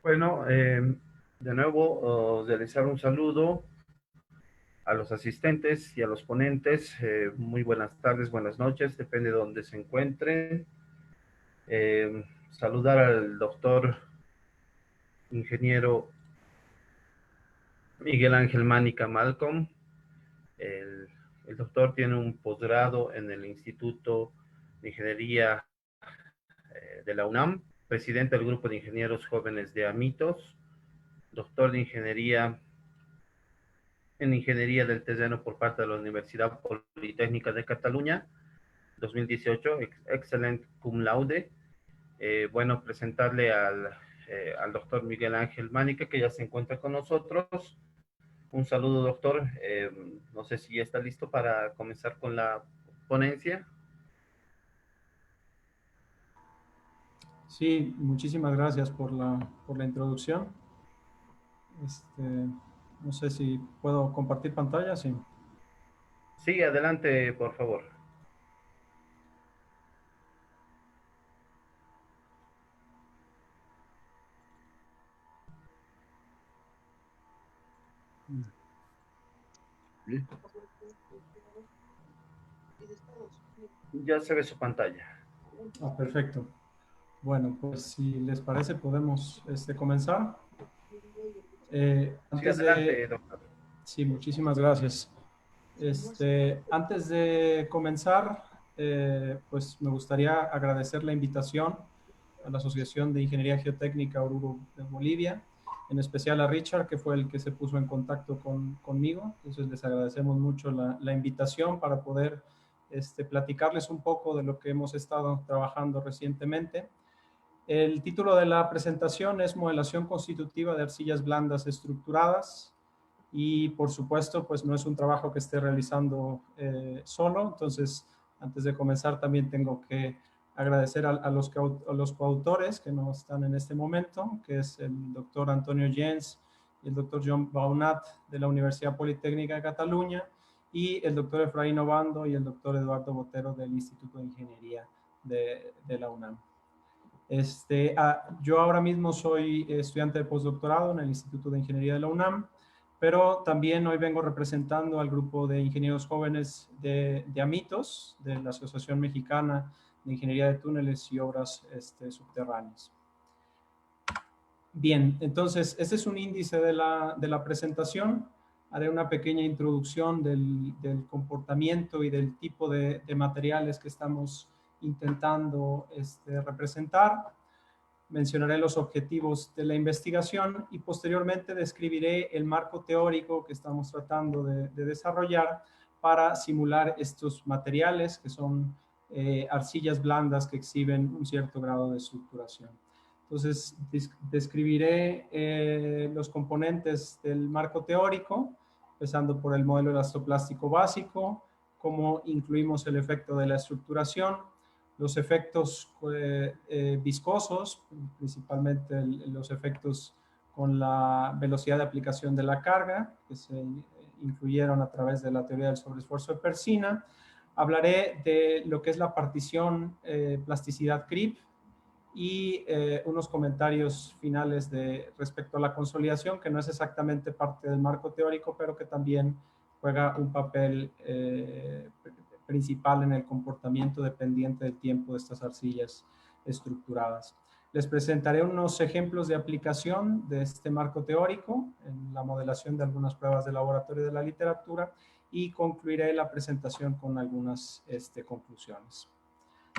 Bueno, de nuevo, realizar un saludo a los asistentes y a los ponentes. Muy buenas tardes, buenas noches, depende de donde se encuentren. Saludar al doctor ingeniero Miguel Ángel Mánica Malcolm. El, el doctor tiene un posgrado en el Instituto de Ingeniería de la UNAM, presidente del Grupo de Ingenieros Jóvenes de Amitos, doctor de Ingeniería en Ingeniería del Terreno por parte de la Universidad Politécnica de Cataluña, 2018, excelente cum laude. Bueno, presentarle al doctor Miguel Ángel Mánica, que ya se encuentra con nosotros. Un saludo, doctor. No sé si ya está listo para comenzar con la ponencia. Sí, muchísimas gracias por la introducción. No sé si puedo compartir pantalla, sí. Sí, adelante, por favor. Ya se ve su pantalla. Ah, perfecto. Bueno, pues si les parece podemos comenzar. Sí, Antes de... adelante, doctor. Sí, muchísimas gracias. Antes de comenzar, pues me gustaría agradecer la invitación a la Asociación de Ingeniería Geotécnica Oruro de Bolivia, en especial a Richard, que fue el que se puso en contacto conmigo. Entonces les agradecemos mucho la invitación para poder platicarles un poco de lo que hemos estado trabajando recientemente. El título de la presentación es Modelación constitutiva de arcillas blandas estructuradas, y por supuesto pues no es un trabajo que esté realizando solo. Entonces, antes de comenzar también tengo que agradecer a los coautores que no están en este momento, que es el doctor Antonio Jens y el doctor John Baunat de la Universidad Politécnica de Cataluña, y el doctor Efraín Obando y el doctor Eduardo Botero del Instituto de Ingeniería de la UNAM. Yo ahora mismo soy estudiante de postdoctorado en el Instituto de Ingeniería de la UNAM, pero también hoy vengo representando al grupo de ingenieros jóvenes de AMITOS, de la Asociación Mexicana de Ingeniería de Túneles y Obras Subterráneas. Bien, entonces este es un índice de la presentación. Haré una pequeña introducción del comportamiento y del tipo de materiales que estamos intentando representar. Mencionaré los objetivos de la investigación y posteriormente describiré el marco teórico que estamos tratando de desarrollar para simular estos materiales, que son arcillas blandas que exhiben un cierto grado de estructuración. Entonces, describiré los componentes del marco teórico, empezando por el modelo elastoplástico básico, cómo incluimos el efecto de la estructuración, los efectos viscosos, principalmente los efectos con la velocidad de aplicación de la carga, que se incluyeron a través de la teoría del sobreesfuerzo de Persina. Hablaré de lo que es la partición plasticidad CRIP y unos comentarios finales respecto a la consolidación, que no es exactamente parte del marco teórico, pero que también juega un papel principal en el comportamiento dependiente del tiempo de estas arcillas estructuradas. Les presentaré unos ejemplos de aplicación de este marco teórico en la modelación de algunas pruebas de laboratorio de la literatura, y concluiré la presentación con algunas conclusiones.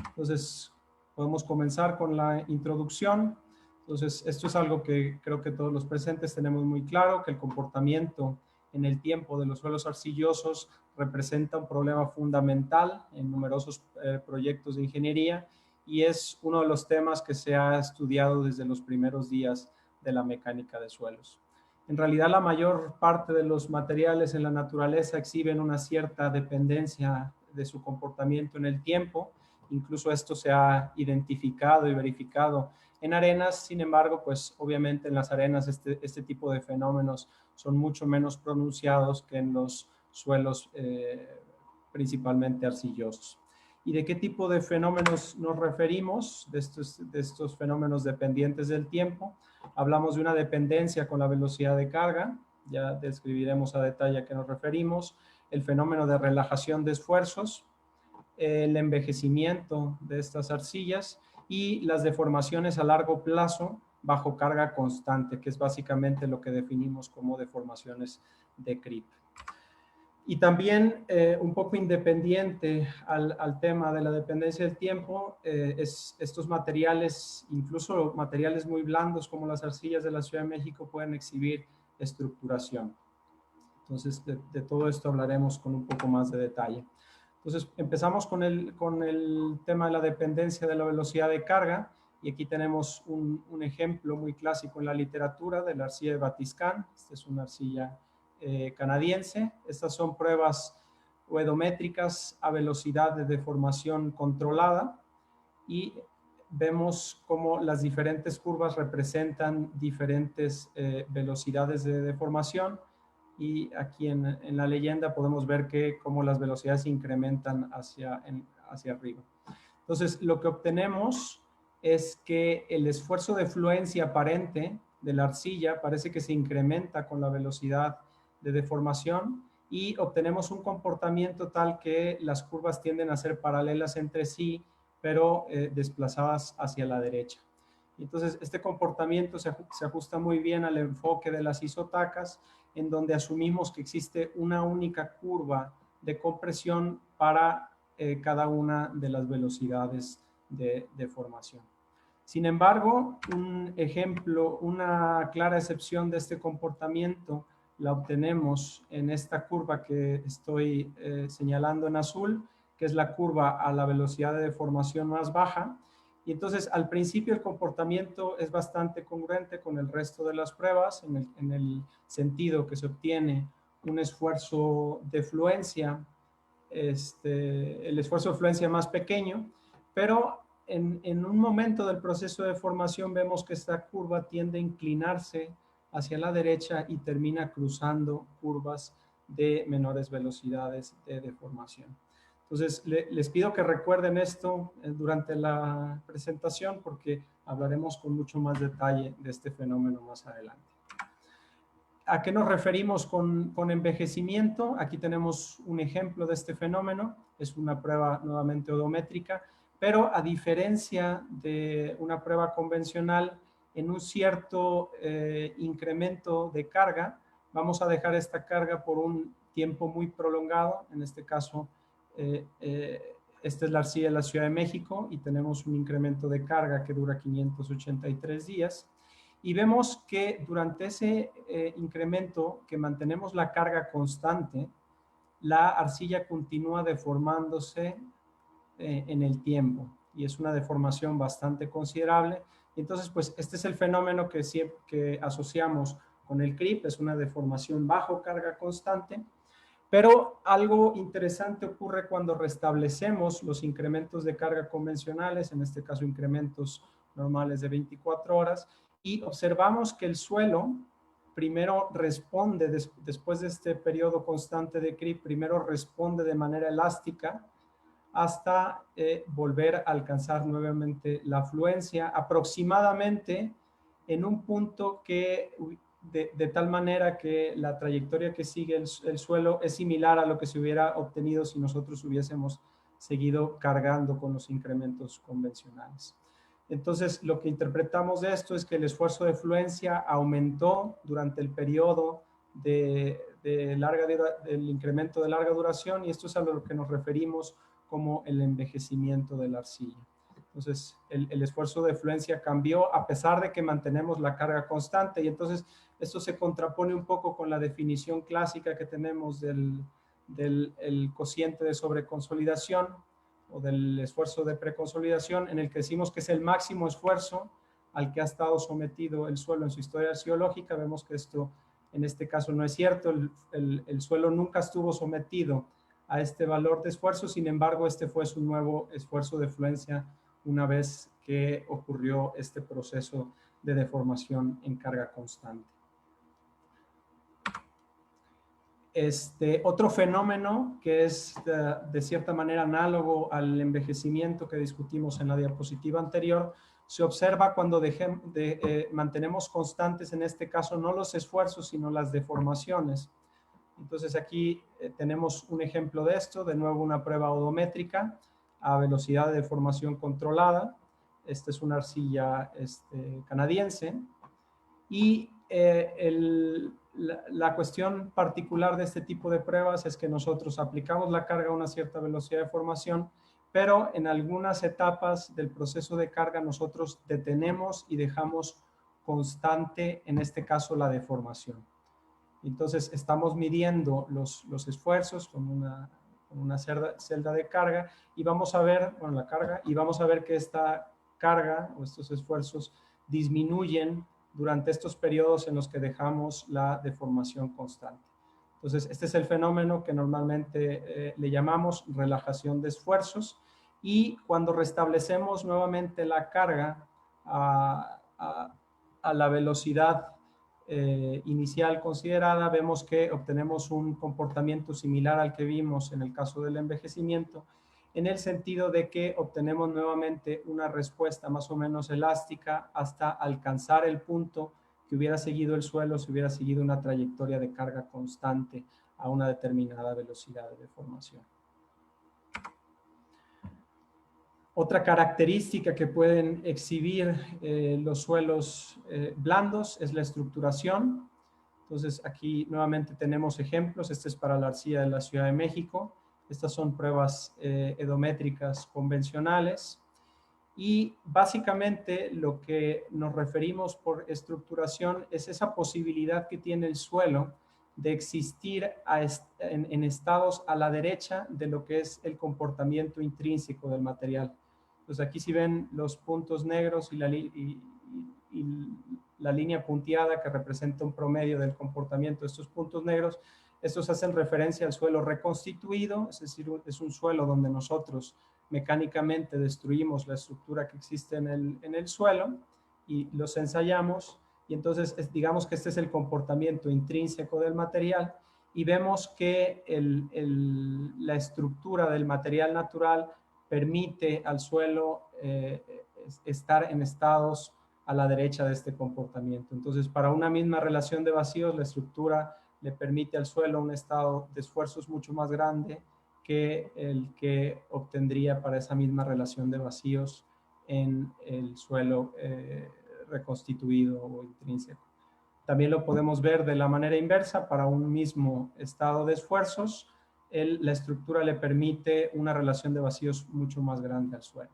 Entonces, podemos comenzar con la introducción. Entonces, esto es algo que creo que todos los presentes tenemos muy claro, que el comportamiento en el tiempo de los suelos arcillosos representa un problema fundamental en numerosos proyectos de ingeniería, y es uno de los temas que se ha estudiado desde los primeros días de la mecánica de suelos. En realidad, la mayor parte de los materiales en la naturaleza exhiben una cierta dependencia de su comportamiento en el tiempo. Incluso esto se ha identificado y verificado en arenas. Sin embargo, pues obviamente en las arenas este tipo de fenómenos son mucho menos pronunciados que en los suelos principalmente arcillosos. ¿Y de qué tipo de fenómenos nos referimos, de estos fenómenos dependientes del tiempo? Hablamos de una dependencia con la velocidad de carga, ya describiremos a detalle a qué nos referimos, el fenómeno de relajación de esfuerzos, el envejecimiento de estas arcillas y las deformaciones a largo plazo bajo carga constante, que es básicamente lo que definimos como deformaciones de creep. Y también un poco independiente al tema de la dependencia del tiempo, estos materiales, incluso materiales muy blandos como las arcillas de la Ciudad de México, pueden exhibir estructuración. Entonces, de todo esto hablaremos con un poco más de detalle. Entonces, empezamos con el tema de la dependencia de la velocidad de carga, y aquí tenemos un ejemplo muy clásico en la literatura de la arcilla de Batiscan. Esta es una arcilla canadiense. Estas son pruebas oedométricas a velocidad de deformación controlada, y vemos cómo las diferentes curvas representan diferentes velocidades de deformación, y aquí en la leyenda podemos ver que cómo las velocidades se incrementan hacia arriba. Entonces, lo que obtenemos es que el esfuerzo de fluencia aparente de la arcilla parece que se incrementa con la velocidad de deformación, y obtenemos un comportamiento tal que las curvas tienden a ser paralelas entre sí, pero desplazadas hacia la derecha. Entonces, este comportamiento se ajusta muy bien al enfoque de las isotacas, en donde asumimos que existe una única curva de compresión para cada una de las velocidades de deformación. Sin embargo, un ejemplo, una clara excepción de este comportamiento la obtenemos en esta curva que estoy señalando en azul, que es la curva a la velocidad de deformación más baja. Y entonces, al principio el comportamiento es bastante congruente con el resto de las pruebas, en el sentido que se obtiene un esfuerzo de fluencia, el esfuerzo de fluencia más pequeño, pero en un momento del proceso de formación vemos que esta curva tiende a inclinarse hacia la derecha y termina cruzando curvas de menores velocidades de deformación. Entonces, les pido que recuerden esto durante la presentación, porque hablaremos con mucho más detalle de este fenómeno más adelante. ¿A qué nos referimos con envejecimiento? Aquí tenemos un ejemplo de este fenómeno. Es una prueba nuevamente odométrica, pero a diferencia de una prueba convencional, en un cierto incremento de carga, vamos a dejar esta carga por un tiempo muy prolongado. En este caso, esta es la arcilla de la Ciudad de México, y tenemos un incremento de carga que dura 583 días. Y vemos que durante ese incremento, que mantenemos la carga constante, la arcilla continúa deformándose en el tiempo, y es una deformación bastante considerable. Entonces, pues este es el fenómeno que asociamos con el creep, es una deformación bajo carga constante. Pero algo interesante ocurre cuando restablecemos los incrementos de carga convencionales, en este caso incrementos normales de 24 horas, y observamos que el suelo primero responde, después de este periodo constante de creep, primero responde de manera elástica hasta volver a alcanzar nuevamente la fluencia, aproximadamente en un punto que de tal manera que la trayectoria que sigue el suelo es similar a lo que se hubiera obtenido si nosotros hubiésemos seguido cargando con los incrementos convencionales. Entonces, lo que interpretamos de esto es que el esfuerzo de fluencia aumentó durante el periodo del incremento de larga duración, y esto es a lo que nos referimos como el envejecimiento de la arcilla. Entonces, el esfuerzo de fluencia cambió a pesar de que mantenemos la carga constante, y entonces esto se contrapone un poco con la definición clásica que tenemos del cociente de sobreconsolidación o del esfuerzo de preconsolidación, en el que decimos que es el máximo esfuerzo al que ha estado sometido el suelo en su historia arqueológica. Vemos que esto en este caso no es cierto. El suelo nunca estuvo sometido a este valor de esfuerzo, sin embargo, este fue su nuevo esfuerzo de fluencia una vez que ocurrió este proceso de deformación en carga constante. Otro fenómeno que es de cierta manera análogo al envejecimiento que discutimos en la diapositiva anterior se observa cuando mantenemos constantes, en este caso, no los esfuerzos, sino las deformaciones. Entonces aquí tenemos un ejemplo de esto, de nuevo una prueba odométrica a velocidad de deformación controlada. Esta es una arcilla canadiense. Y la cuestión particular de este tipo de pruebas es que nosotros aplicamos la carga a una cierta velocidad de formación, pero en algunas etapas del proceso de carga nosotros detenemos y dejamos constante, en este caso, la deformación. Entonces estamos midiendo los esfuerzos con una celda de carga y vamos a ver, bueno, la carga, y vamos a ver que esta carga o estos esfuerzos disminuyen durante estos periodos en los que dejamos la deformación constante. Entonces, este es el fenómeno que normalmente le llamamos relajación de esfuerzos, y cuando restablecemos nuevamente la carga a la velocidad inicial considerada, vemos que obtenemos un comportamiento similar al que vimos en el caso del envejecimiento, en el sentido de que obtenemos nuevamente una respuesta más o menos elástica hasta alcanzar el punto que hubiera seguido el suelo si hubiera seguido una trayectoria de carga constante a una determinada velocidad de deformación. Otra característica que pueden exhibir los suelos blandos es la estructuración. Entonces aquí nuevamente tenemos ejemplos. Este es para la arcilla de la Ciudad de México. Estas son pruebas edométricas convencionales. Y básicamente lo que nos referimos por estructuración es esa posibilidad que tiene el suelo de existir en estados a la derecha de lo que es el comportamiento intrínseco del material. Entonces aquí si ven los puntos negros y la línea punteada que representa un promedio del comportamiento de estos puntos negros, estos hacen referencia al suelo reconstituido, es decir, es un suelo donde nosotros mecánicamente destruimos la estructura que existe en el suelo y los ensayamos, y entonces digamos que este es el comportamiento intrínseco del material, y vemos que la estructura del material natural permite al suelo estar en estados a la derecha de este comportamiento. Entonces, para una misma relación de vacíos, la estructura le permite al suelo un estado de esfuerzos mucho más grande que el que obtendría para esa misma relación de vacíos en el suelo reconstituido o intrínseco. También lo podemos ver de la manera inversa. Para un mismo estado de esfuerzos, la estructura le permite una relación de vacíos mucho más grande al suelo.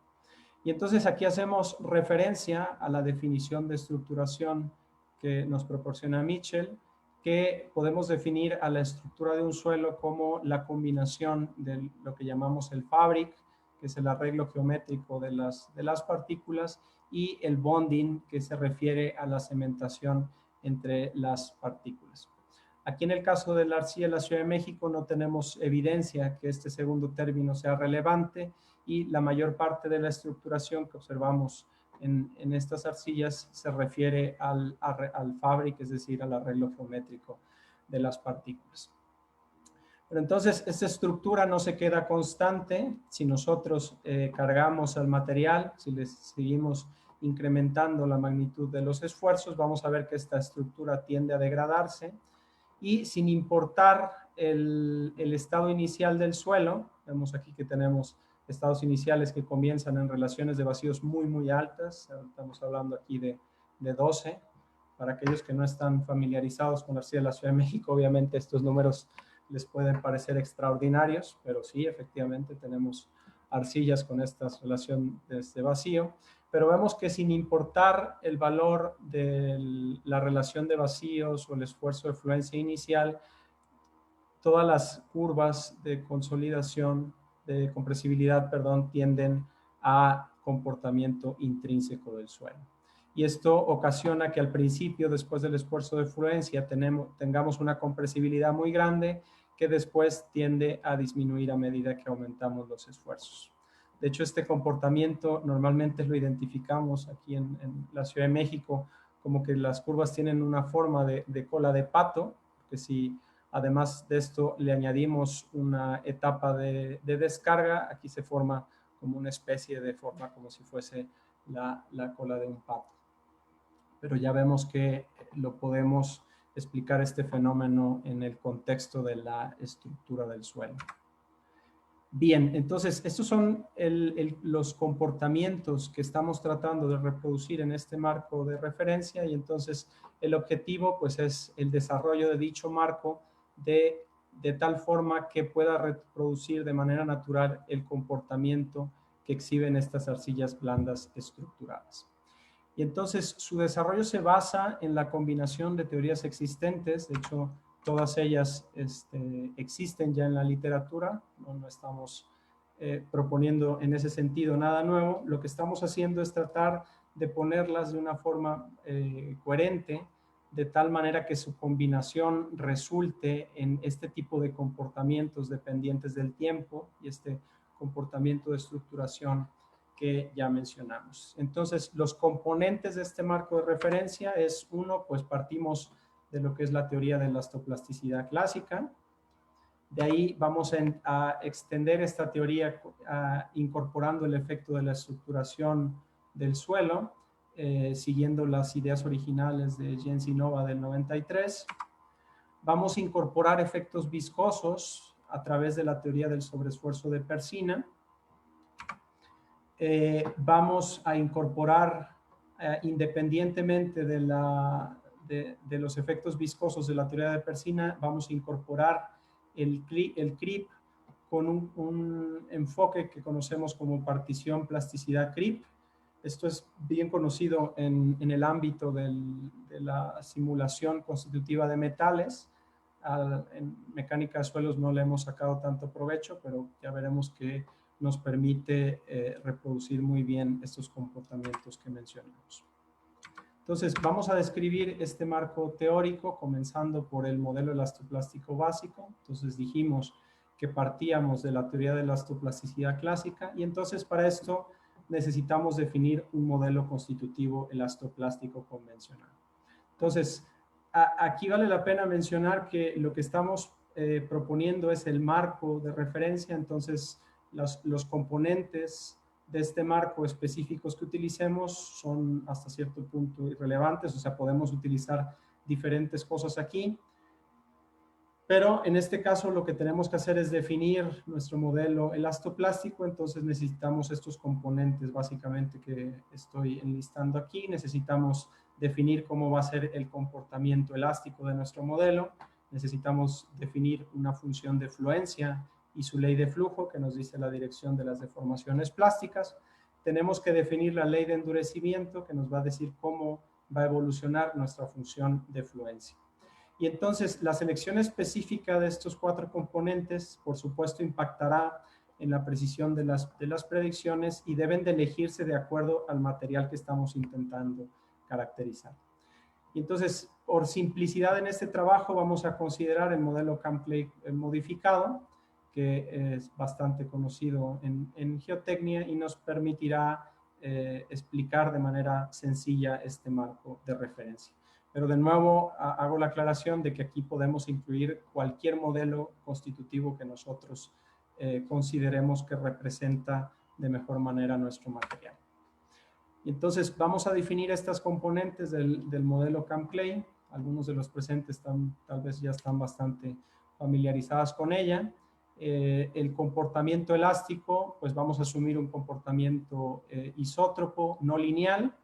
Y entonces aquí hacemos referencia a la definición de estructuración que nos proporciona Mitchell, que podemos definir a la estructura de un suelo como la combinación de lo que llamamos el fabric, que es el arreglo geométrico de las partículas, y el bonding, que se refiere a la cementación entre las partículas. Aquí en el caso de la arcilla de la Ciudad de México no tenemos evidencia que este segundo término sea relevante, y la mayor parte de la estructuración que observamos en estas arcillas se refiere al fabric, es decir, al arreglo geométrico de las partículas. Pero entonces esta estructura no se queda constante si nosotros cargamos al material, si les seguimos incrementando la magnitud de los esfuerzos, vamos a ver que esta estructura tiende a degradarse, y sin importar el estado inicial del suelo, vemos aquí que tenemos estados iniciales que comienzan en relaciones de vacíos muy, muy altas. Estamos hablando aquí de 12. Para aquellos que no están familiarizados con la arcilla de la Ciudad de México, obviamente estos números les pueden parecer extraordinarios, pero sí, efectivamente tenemos arcillas con esta relación de vacío. Pero vemos que sin importar el valor de la relación de vacíos o el esfuerzo de fluencia inicial, todas las curvas de consolidación, de compresibilidad, perdón, tienden a comportamiento intrínseco del suelo. Y esto ocasiona que al principio, después del esfuerzo de fluencia, tengamos una compresibilidad muy grande que después tiende a disminuir a medida que aumentamos los esfuerzos. De hecho, este comportamiento normalmente lo identificamos aquí en la Ciudad de México como que las curvas tienen una forma de cola de pato, que si además de esto le añadimos una etapa de descarga, aquí se forma como una especie de forma como si fuese la cola de un pato. Pero ya vemos que lo podemos explicar este fenómeno en el contexto de la estructura del suelo. Bien, entonces estos son los comportamientos que estamos tratando de reproducir en este marco de referencia, y entonces el objetivo pues es el desarrollo de dicho marco de tal forma que pueda reproducir de manera natural el comportamiento que exhiben estas arcillas blandas estructuradas. Y entonces su desarrollo se basa en la combinación de teorías existentes. De hecho, todas ellas existen ya en la literatura, no estamos proponiendo en ese sentido nada nuevo. Lo que estamos haciendo es tratar de ponerlas de una forma coherente, de tal manera que su combinación resulte en este tipo de comportamientos dependientes del tiempo y este comportamiento de estructuración que ya mencionamos. Entonces, los componentes de este marco de referencia es uno, pues partimos de lo que es la teoría de la estoplasticidad clásica. De ahí vamos a extender esta teoría incorporando el efecto de la estructuración del suelo, siguiendo las ideas originales de Jensinova del 93. Vamos a incorporar efectos viscosos a través de la teoría del sobreesfuerzo de Persina. Vamos a incorporar, independientemente de los efectos viscosos de la teoría de Persina, vamos a incorporar el creep con un enfoque que conocemos como partición plasticidad creep. Esto es bien conocido en el ámbito de la simulación constitutiva de metales. En mecánica de suelos no le hemos sacado tanto provecho, pero ya veremos que nos permite reproducir muy bien estos comportamientos que mencionamos. Entonces, vamos a describir este marco teórico, comenzando por el modelo elastoplástico básico. Entonces, dijimos que partíamos de la teoría de la elastoplasticidad clásica, y entonces para esto necesitamos definir un modelo constitutivo elastoplástico convencional. Entonces, aquí vale la pena mencionar que lo que estamos proponiendo es el marco de referencia. Entonces, los componentes de este marco específicos que utilicemos son hasta cierto punto irrelevantes, o sea, podemos utilizar diferentes cosas aquí, pero en este caso lo que tenemos que hacer es definir nuestro modelo elastoplástico. Entonces necesitamos estos componentes básicamente que estoy enlistando aquí. Necesitamos definir cómo va a ser el comportamiento elástico de nuestro modelo. Necesitamos definir una función de fluencia y su ley de flujo, que nos dice la dirección de las deformaciones plásticas. Tenemos que definir la ley de endurecimiento, que nos va a decir cómo va a evolucionar nuestra función de fluencia. Y entonces la selección específica de estos cuatro componentes, por supuesto, impactará en la precisión de las predicciones, y deben de elegirse de acuerdo al material que estamos intentando caracterizar. Y entonces, por simplicidad en este trabajo, vamos a considerar el modelo Camp-Clay modificado, que es bastante conocido en geotecnia y nos permitirá explicar de manera sencilla este marco de referencia. Pero de nuevo hago la aclaración de que aquí podemos incluir cualquier modelo constitutivo que nosotros consideremos que representa de mejor manera nuestro material. Y entonces vamos a definir estas componentes del modelo Camp-Clay. Algunos de los presentes tal vez ya están bastante familiarizadas con ella. El comportamiento elástico, pues vamos a asumir un comportamiento isótropo no lineal,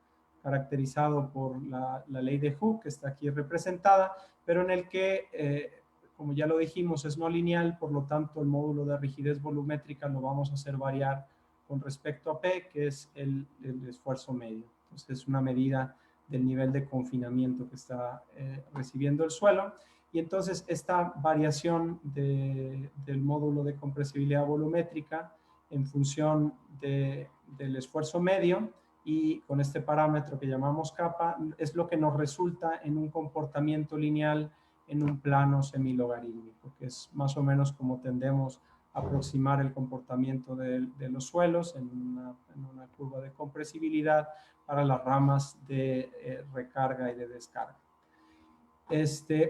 caracterizado por la ley de Hooke, que está aquí representada, pero en el que, como ya lo dijimos, es no lineal. Por lo tanto, el módulo de rigidez volumétrica lo vamos a hacer variar con respecto a P, que es el esfuerzo medio. Entonces, es una medida del nivel de confinamiento que está recibiendo el suelo. Y entonces, esta variación del módulo de compresibilidad volumétrica en función del esfuerzo medio, y con este parámetro que llamamos kappa, es lo que nos resulta en un comportamiento lineal en un plano semilogarítmico, que es más o menos como tendemos a aproximar el comportamiento de los suelos en una curva de compresibilidad para las ramas de recarga y de descarga.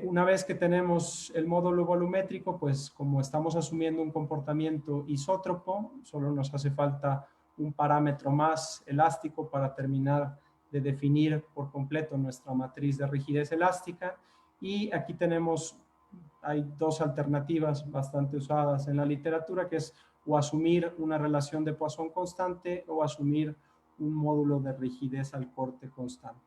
Una vez que tenemos el módulo volumétrico, pues como estamos asumiendo un comportamiento isótropo, solo nos hace falta un parámetro más elástico para terminar de definir por completo nuestra matriz de rigidez elástica. Y aquí hay dos alternativas bastante usadas en la literatura, que es o asumir una relación de Poisson constante o asumir un módulo de rigidez al corte constante.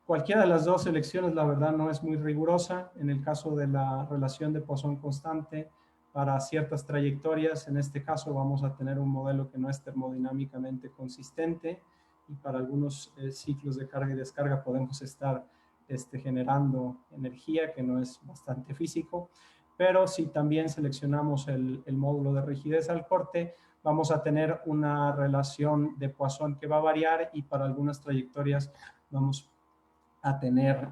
Cualquiera de las dos elecciones, la verdad, no es muy rigurosa. En el caso de la relación de Poisson constante, para ciertas trayectorias, en este caso vamos a tener un modelo que no es termodinámicamente consistente, y para algunos ciclos de carga y descarga podemos estar generando energía, que no es bastante físico. Pero si también seleccionamos el módulo de rigidez al corte, vamos a tener una relación de Poisson que va a variar, y para algunas trayectorias vamos a tener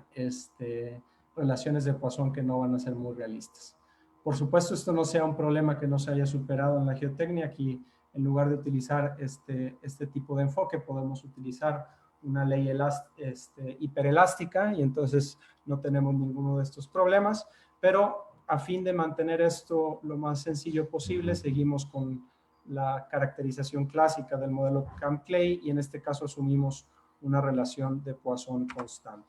relaciones de Poisson que no van a ser muy realistas. Por supuesto, esto no sea un problema que no se haya superado en la geotecnia. Aquí, en lugar de utilizar este tipo de enfoque, podemos utilizar una ley hiperelástica, y entonces no tenemos ninguno de estos problemas. Pero a fin de mantener esto lo más sencillo posible, seguimos con la caracterización clásica del modelo Kamm-Clay, y en este caso asumimos una relación de Poisson constante.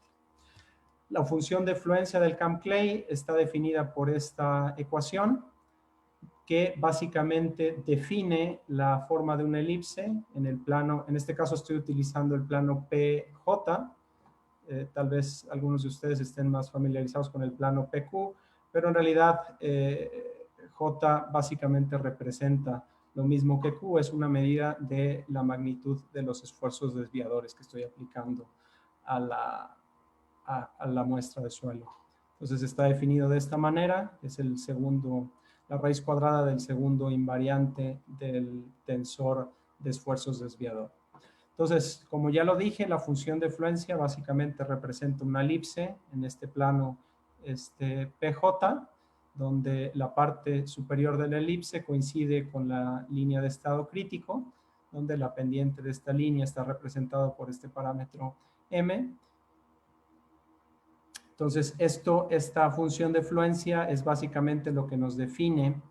La función de fluencia del Kamm-Clay está definida por esta ecuación, que básicamente define la forma de una elipse en el plano. En este caso estoy utilizando el plano PJ. Tal vez algunos de ustedes estén más familiarizados con el plano PQ, pero en realidad J básicamente representa lo mismo que Q, es una medida de la magnitud de los esfuerzos desviadores que estoy aplicando a la muestra de suelo. Entonces está definido de esta manera, es la raíz cuadrada del segundo invariante del tensor de esfuerzos desviador. Entonces, como ya lo dije, la función de fluencia básicamente representa una elipse en este plano PJ, donde la parte superior de la elipse coincide con la línea de estado crítico, donde la pendiente de esta línea está representado por este parámetro m. Entonces, esta función de fluencia es básicamente lo que nos define,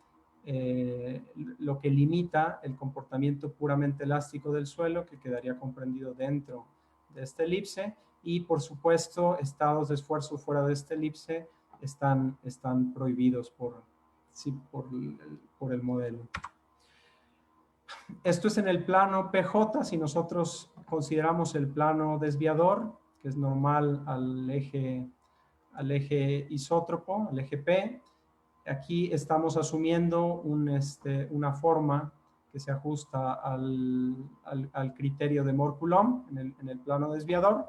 lo que limita el comportamiento puramente elástico del suelo, que quedaría comprendido dentro de esta elipse, y por supuesto, estados de esfuerzo fuera de esta elipse están prohibidos por el modelo. Esto es en el plano PJ. Si nosotros consideramos el plano desviador, que es normal al eje isótropo, al eje P, aquí estamos asumiendo una forma que se ajusta al criterio de Mohr-Coulomb en el plano desviador.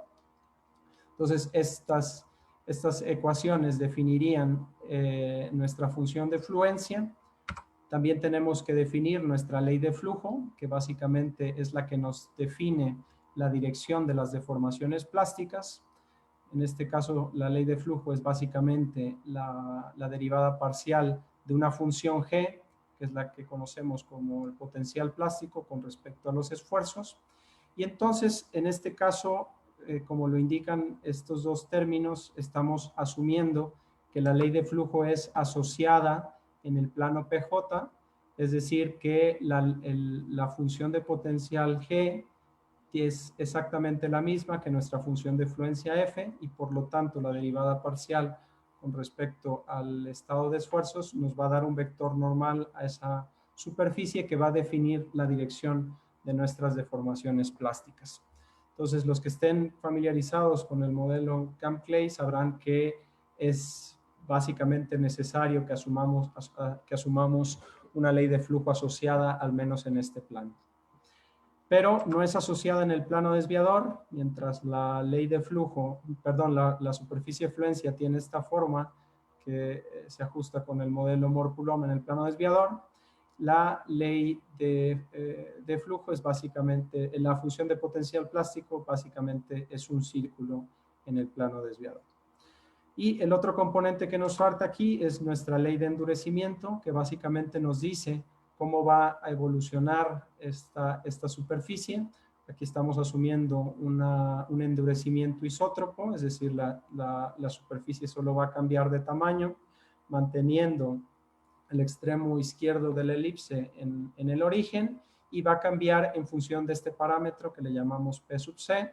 Entonces, estas ecuaciones definirían nuestra función de fluencia. También tenemos que definir nuestra ley de flujo, que básicamente es la que nos define la dirección de las deformaciones plásticas. En este caso, la ley de flujo es básicamente la derivada parcial de una función g, que es la que conocemos como el potencial plástico con respecto a los esfuerzos. Y entonces, en este caso, como lo indican estos dos términos, estamos asumiendo que la ley de flujo es asociada en el plano PJ, es decir, que la función de potencial G es exactamente la misma que nuestra función de fluencia F, y por lo tanto la derivada parcial con respecto al estado de esfuerzos nos va a dar un vector normal a esa superficie que va a definir la dirección de nuestras deformaciones plásticas. Entonces, los que estén familiarizados con el modelo Kamm-Clay sabrán que es básicamente necesario que asumamos una ley de flujo asociada, al menos en este plano. Pero no es asociada en el plano desviador, mientras la ley de flujo, la superficie de fluencia tiene esta forma que se ajusta con el modelo Mohr-Coulomb en el plano desviador. La ley de flujo es básicamente, la función de potencial plástico básicamente es un círculo en el plano desviador. Y el otro componente que nos falta aquí es nuestra ley de endurecimiento, que básicamente nos dice cómo va a evolucionar esta superficie. Aquí estamos asumiendo un endurecimiento isótropo, es decir, la superficie solo va a cambiar de tamaño, manteniendo el extremo izquierdo de la elipse en el origen, y va a cambiar en función de este parámetro que le llamamos P sub C,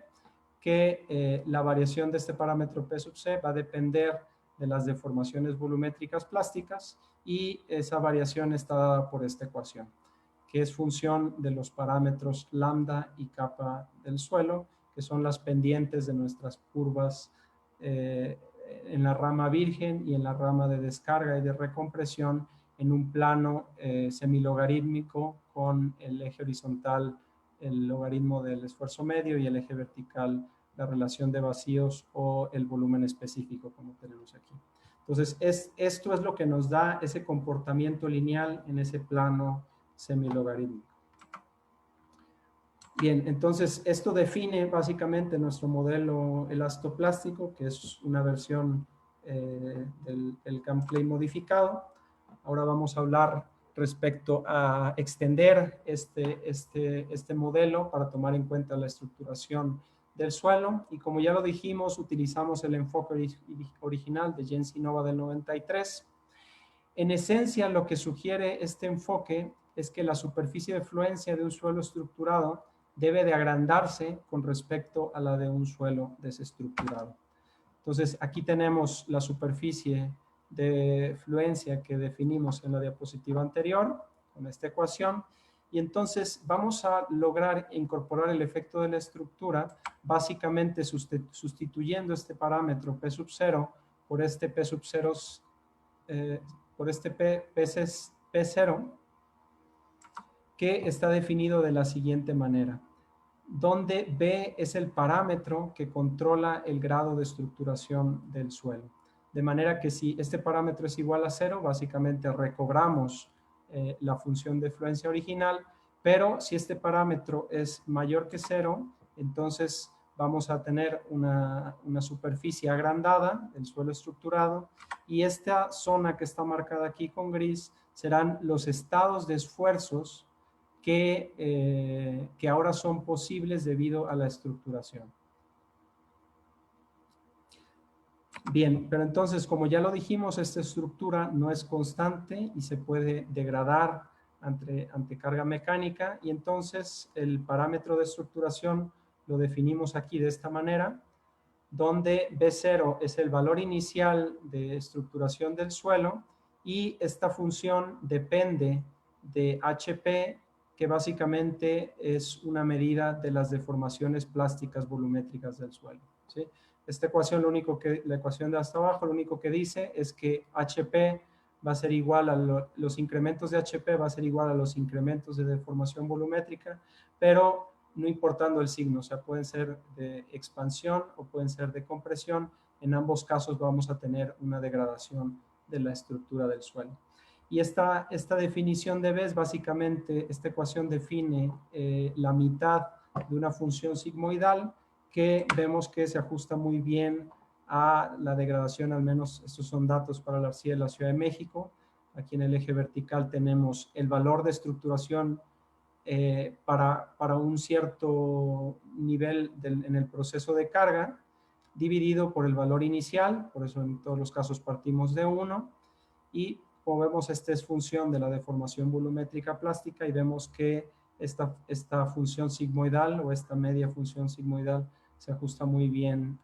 que la variación de este parámetro P sub C va a depender de las deformaciones volumétricas plásticas y esa variación está dada por esta ecuación, que es función de los parámetros lambda y kappa del suelo, que son las pendientes de nuestras curvas en la rama virgen y en la rama de descarga y de recompresión en un plano semilogarítmico con el eje horizontal, el logaritmo del esfuerzo medio, y el eje vertical, la relación de vacíos o el volumen específico, como tenemos aquí. Entonces, esto es lo que nos da ese comportamiento lineal en ese plano semilogarítmico. Bien, entonces esto define básicamente nuestro modelo elastoplástico, que es una versión del Camp-Clay modificado. Ahora vamos a hablar respecto a extender este modelo para tomar en cuenta la estructuración del suelo. Y como ya lo dijimos, utilizamos el enfoque original de Jens y Nova del 93. En esencia, lo que sugiere este enfoque es que la superficie de fluencia de un suelo estructurado debe de agrandarse con respecto a la de un suelo desestructurado. Entonces, aquí tenemos la superficie de fluencia que definimos en la diapositiva anterior, con esta ecuación, y entonces vamos a lograr incorporar el efecto de la estructura, básicamente sustituyendo este parámetro P sub 0 por este P sub 0, por este P0, que está definido de la siguiente manera, donde B es el parámetro que controla el grado de estructuración del suelo. De manera que si este parámetro es igual a 0, básicamente recobramos la función de fluencia original, pero si este parámetro es mayor que 0, entonces vamos a tener una superficie agrandada, el suelo estructurado, y esta zona que está marcada aquí con gris serán los estados de esfuerzos que ahora son posibles debido a la estructuración. Bien, pero entonces, como ya lo dijimos, esta estructura no es constante y se puede degradar ante carga mecánica, y entonces el parámetro de estructuración lo definimos aquí de esta manera, donde B0 es el valor inicial de estructuración del suelo y esta función depende de HP, que básicamente es una medida de las deformaciones plásticas volumétricas del suelo, ¿sí? Esta ecuación, la ecuación de hasta abajo, lo único que dice es que HP va a ser igual a los incrementos de HP va a ser igual a los incrementos de deformación volumétrica, pero no importando el signo, o sea, pueden ser de expansión o pueden ser de compresión. En ambos casos vamos a tener una degradación de la estructura del suelo. Y esta definición de B es básicamente, esta ecuación define la mitad de una función sigmoidal que vemos que se ajusta muy bien a la degradación, al menos estos son datos para la arcilla de la Ciudad de México. Aquí en el eje vertical tenemos el valor de estructuración para un cierto nivel en el proceso de carga, dividido por el valor inicial, por eso en todos los casos partimos de 1, y como vemos, esta es función de la deformación volumétrica plástica, y vemos que esta función sigmoidal o esta media función sigmoidal se ajusta muy bien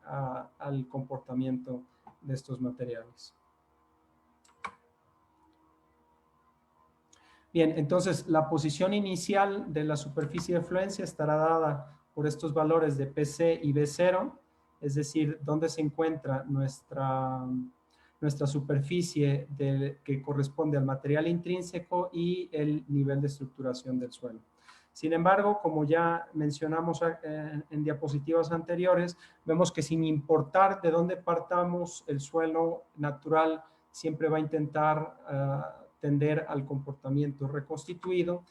al comportamiento de estos materiales. Bien, entonces la posición inicial de la superficie de fluencia estará dada por estos valores de PC y B0, es decir, dónde se encuentra nuestra superficie que corresponde al material intrínseco y el nivel de estructuración del suelo. Sin embargo, como ya mencionamos en diapositivas anteriores, vemos que sin importar de dónde partamos, el suelo natural siempre va a intentar tender al comportamiento reconstituido,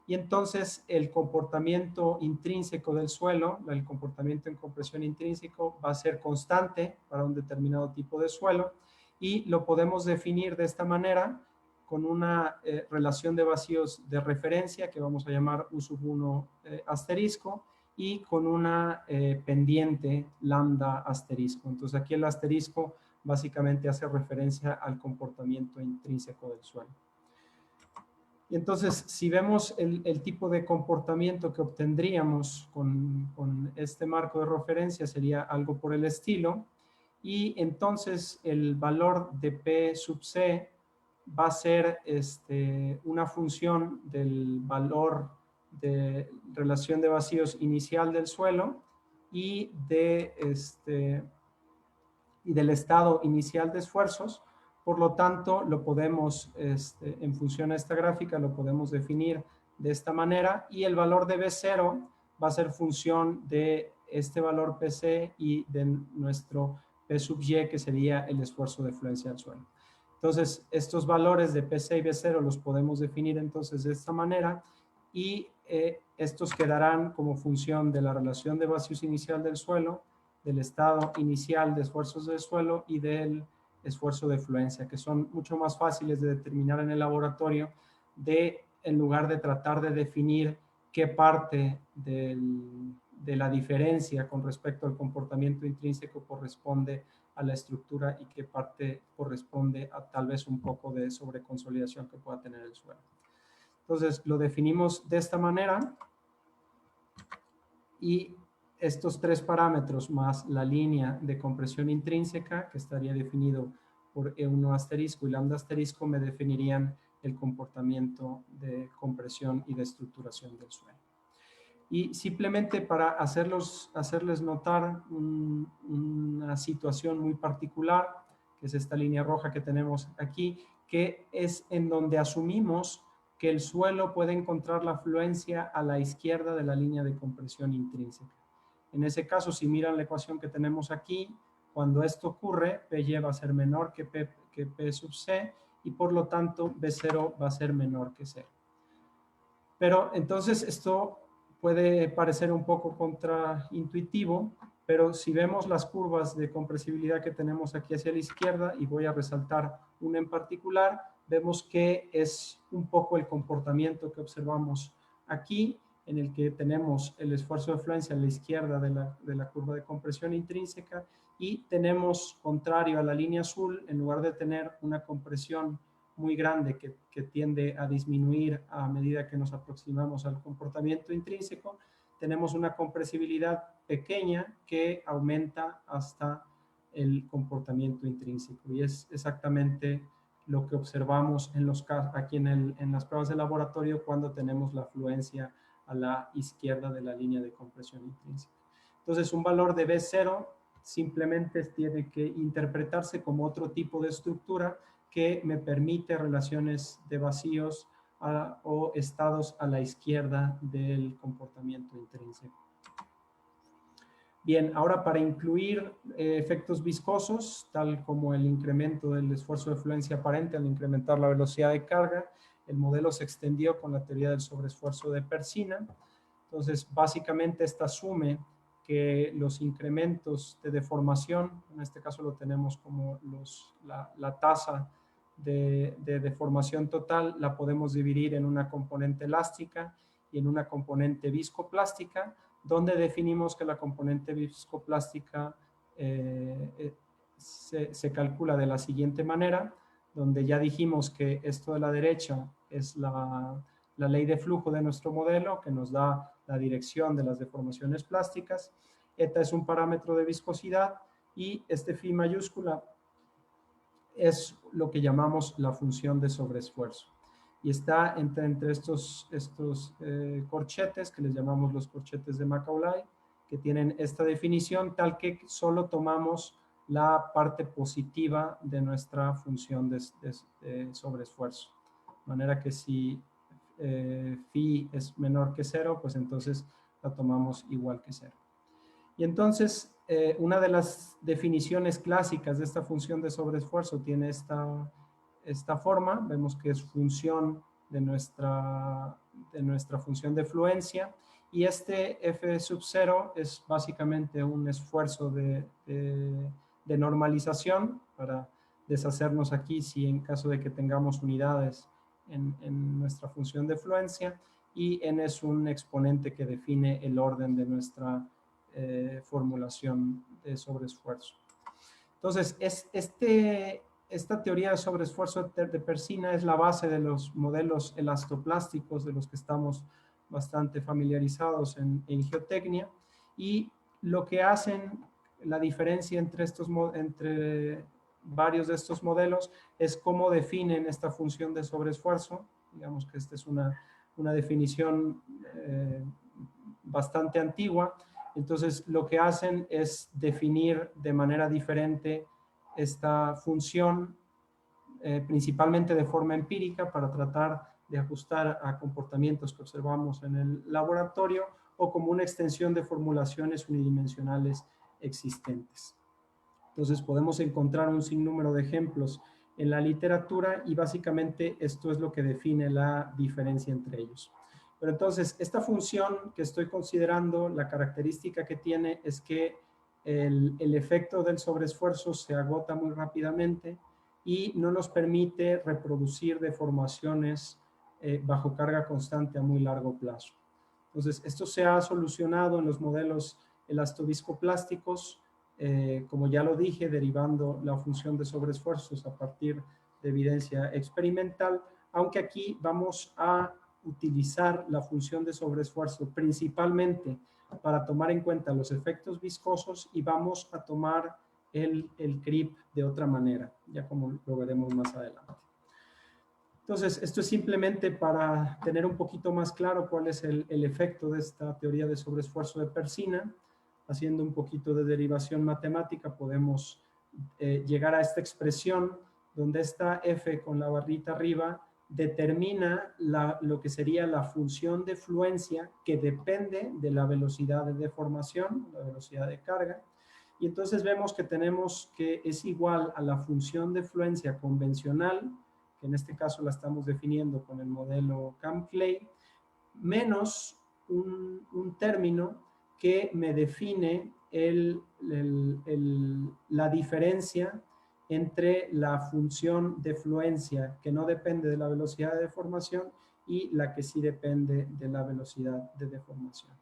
y entonces el comportamiento intrínseco del suelo, el comportamiento en compresión intrínseco, va a ser constante para un determinado tipo de suelo, y lo podemos definir de esta manera con una relación de vacíos de referencia que vamos a llamar U1 asterisco, y con una pendiente lambda asterisco. Entonces aquí el asterisco básicamente hace referencia al comportamiento intrínseco del suelo. Y entonces, si vemos el tipo de comportamiento que obtendríamos con este marco de referencia, sería algo por el estilo. Y entonces el valor de P sub C va a ser una función del valor de relación de vacíos inicial del suelo y del estado inicial de esfuerzos. Por lo tanto, lo podemos, en función a esta gráfica, lo podemos definir de esta manera, y el valor de B0 va a ser función de este valor PC y de nuestro P sub Y, que sería el esfuerzo de fluencia al suelo. Entonces, estos valores de PC y B0 los podemos definir entonces de esta manera, y estos quedarán como función de la relación de vacíos inicial del suelo, del estado inicial de esfuerzos del suelo y del esfuerzo de fluencia, que son mucho más fáciles de determinar en el laboratorio, en lugar de tratar de definir qué parte de la diferencia con respecto al comportamiento intrínseco corresponde a la estructura y qué parte corresponde a tal vez un poco de sobreconsolidación que pueda tener el suelo. Entonces, lo definimos de esta manera, y estos tres parámetros más la línea de compresión intrínseca, que estaría definido por E1 asterisco y lambda asterisco, me definirían el comportamiento de compresión y de estructuración del suelo. Y simplemente para hacerles notar una situación muy particular, que es esta línea roja que tenemos aquí, que es en donde asumimos que el suelo puede encontrar la fluencia a la izquierda de la línea de compresión intrínseca. En ese caso, si miran la ecuación que tenemos aquí, cuando esto ocurre, Py va a ser menor que P sub C, y por lo tanto B0 va a ser menor que 0. Pero entonces esto puede parecer un poco contraintuitivo, pero si vemos las curvas de compresibilidad que tenemos aquí hacia la izquierda, y voy a resaltar una en particular, vemos que es un poco el comportamiento que observamos aquí, en el que tenemos el esfuerzo de fluencia a la izquierda de la curva de compresión intrínseca, y tenemos, contrario a la línea azul, en lugar de tener una compresión muy grande que tiende a disminuir a medida que nos aproximamos al comportamiento intrínseco, tenemos una compresibilidad pequeña que aumenta hasta el comportamiento intrínseco, y es exactamente lo que observamos aquí en las pruebas de laboratorio cuando tenemos la fluencia a la izquierda de la línea de compresión intrínseca. Entonces, un valor de B0 simplemente tiene que interpretarse como otro tipo de estructura que me permite relaciones de vacíos o estados a la izquierda del comportamiento intrínseco. Bien, ahora para incluir efectos viscosos, tal como el incremento del esfuerzo de fluencia aparente al incrementar la velocidad de carga, el modelo se extendió con la teoría del sobreesfuerzo de Persina. Entonces, básicamente esta asume que los incrementos de deformación, en este caso lo tenemos como la tasa de deformación total, la podemos dividir en una componente elástica y en una componente viscoplástica, donde definimos que la componente viscoplástica se calcula de la siguiente manera, donde ya dijimos que esto de la derecha es la ley de flujo de nuestro modelo, que nos da la dirección de las deformaciones plásticas. Eta es un parámetro de viscosidad, y este phi mayúscula es lo que llamamos la función de sobreesfuerzo. Y está entre estos corchetes, que les llamamos los corchetes de Macaulay, que tienen esta definición, tal que solo tomamos la parte positiva de nuestra función de sobreesfuerzo. De manera que si phi es menor que 0, pues entonces la tomamos igual que 0. Y entonces, una de las definiciones clásicas de esta función de sobreesfuerzo tiene esta forma. Vemos que es función de nuestra función de fluencia, y este F sub 0 es básicamente un esfuerzo de normalización para deshacernos aquí si en caso de que tengamos unidades en nuestra función de fluencia, y n es un exponente que define el orden de nuestra formulación de sobreesfuerzo. Entonces, este esta teoría de sobreesfuerzo de Persina es la base de los modelos elastoplásticos de los que estamos bastante familiarizados en geotecnia, y lo que hacen, la diferencia entre varios de estos modelos es cómo definen esta función de sobreesfuerzo. Digamos que esta es una definición bastante antigua. Entonces, lo que hacen es definir de manera diferente esta función, principalmente de forma empírica, para tratar de ajustar a comportamientos que observamos en el laboratorio, o como una extensión de formulaciones unidimensionales existentes. Entonces, podemos encontrar un sinnúmero de ejemplos en la literatura, y básicamente esto es lo que define la diferencia entre ellos. Pero entonces, esta función que estoy considerando, la característica que tiene es que el efecto del sobreesfuerzo se agota muy rápidamente y no nos permite reproducir deformaciones bajo carga constante a muy largo plazo. Entonces, esto se ha solucionado en los modelos elastobiscoplásticos, como ya lo dije, derivando la función de sobreesfuerzos a partir de evidencia experimental, aunque aquí vamos a utilizar la función de sobreesfuerzo principalmente para tomar en cuenta los efectos viscosos, y vamos a tomar el creep de otra manera, ya como lo veremos más adelante. Entonces, esto es simplemente para tener un poquito más claro cuál es el efecto de esta teoría de sobreesfuerzo de Persina. Haciendo un poquito de derivación matemática, podemos llegar a esta expresión donde esta f con la barrita arriba determina lo que sería la función de fluencia, que depende de la velocidad de deformación, la velocidad de carga. Y entonces vemos que tenemos que es igual a la función de fluencia convencional, que en este caso la estamos definiendo con el modelo Kamm-Clay, menos un término que me define la diferencia entre la función de fluencia, que no depende de la velocidad de deformación, y la que sí depende de la velocidad de deformación.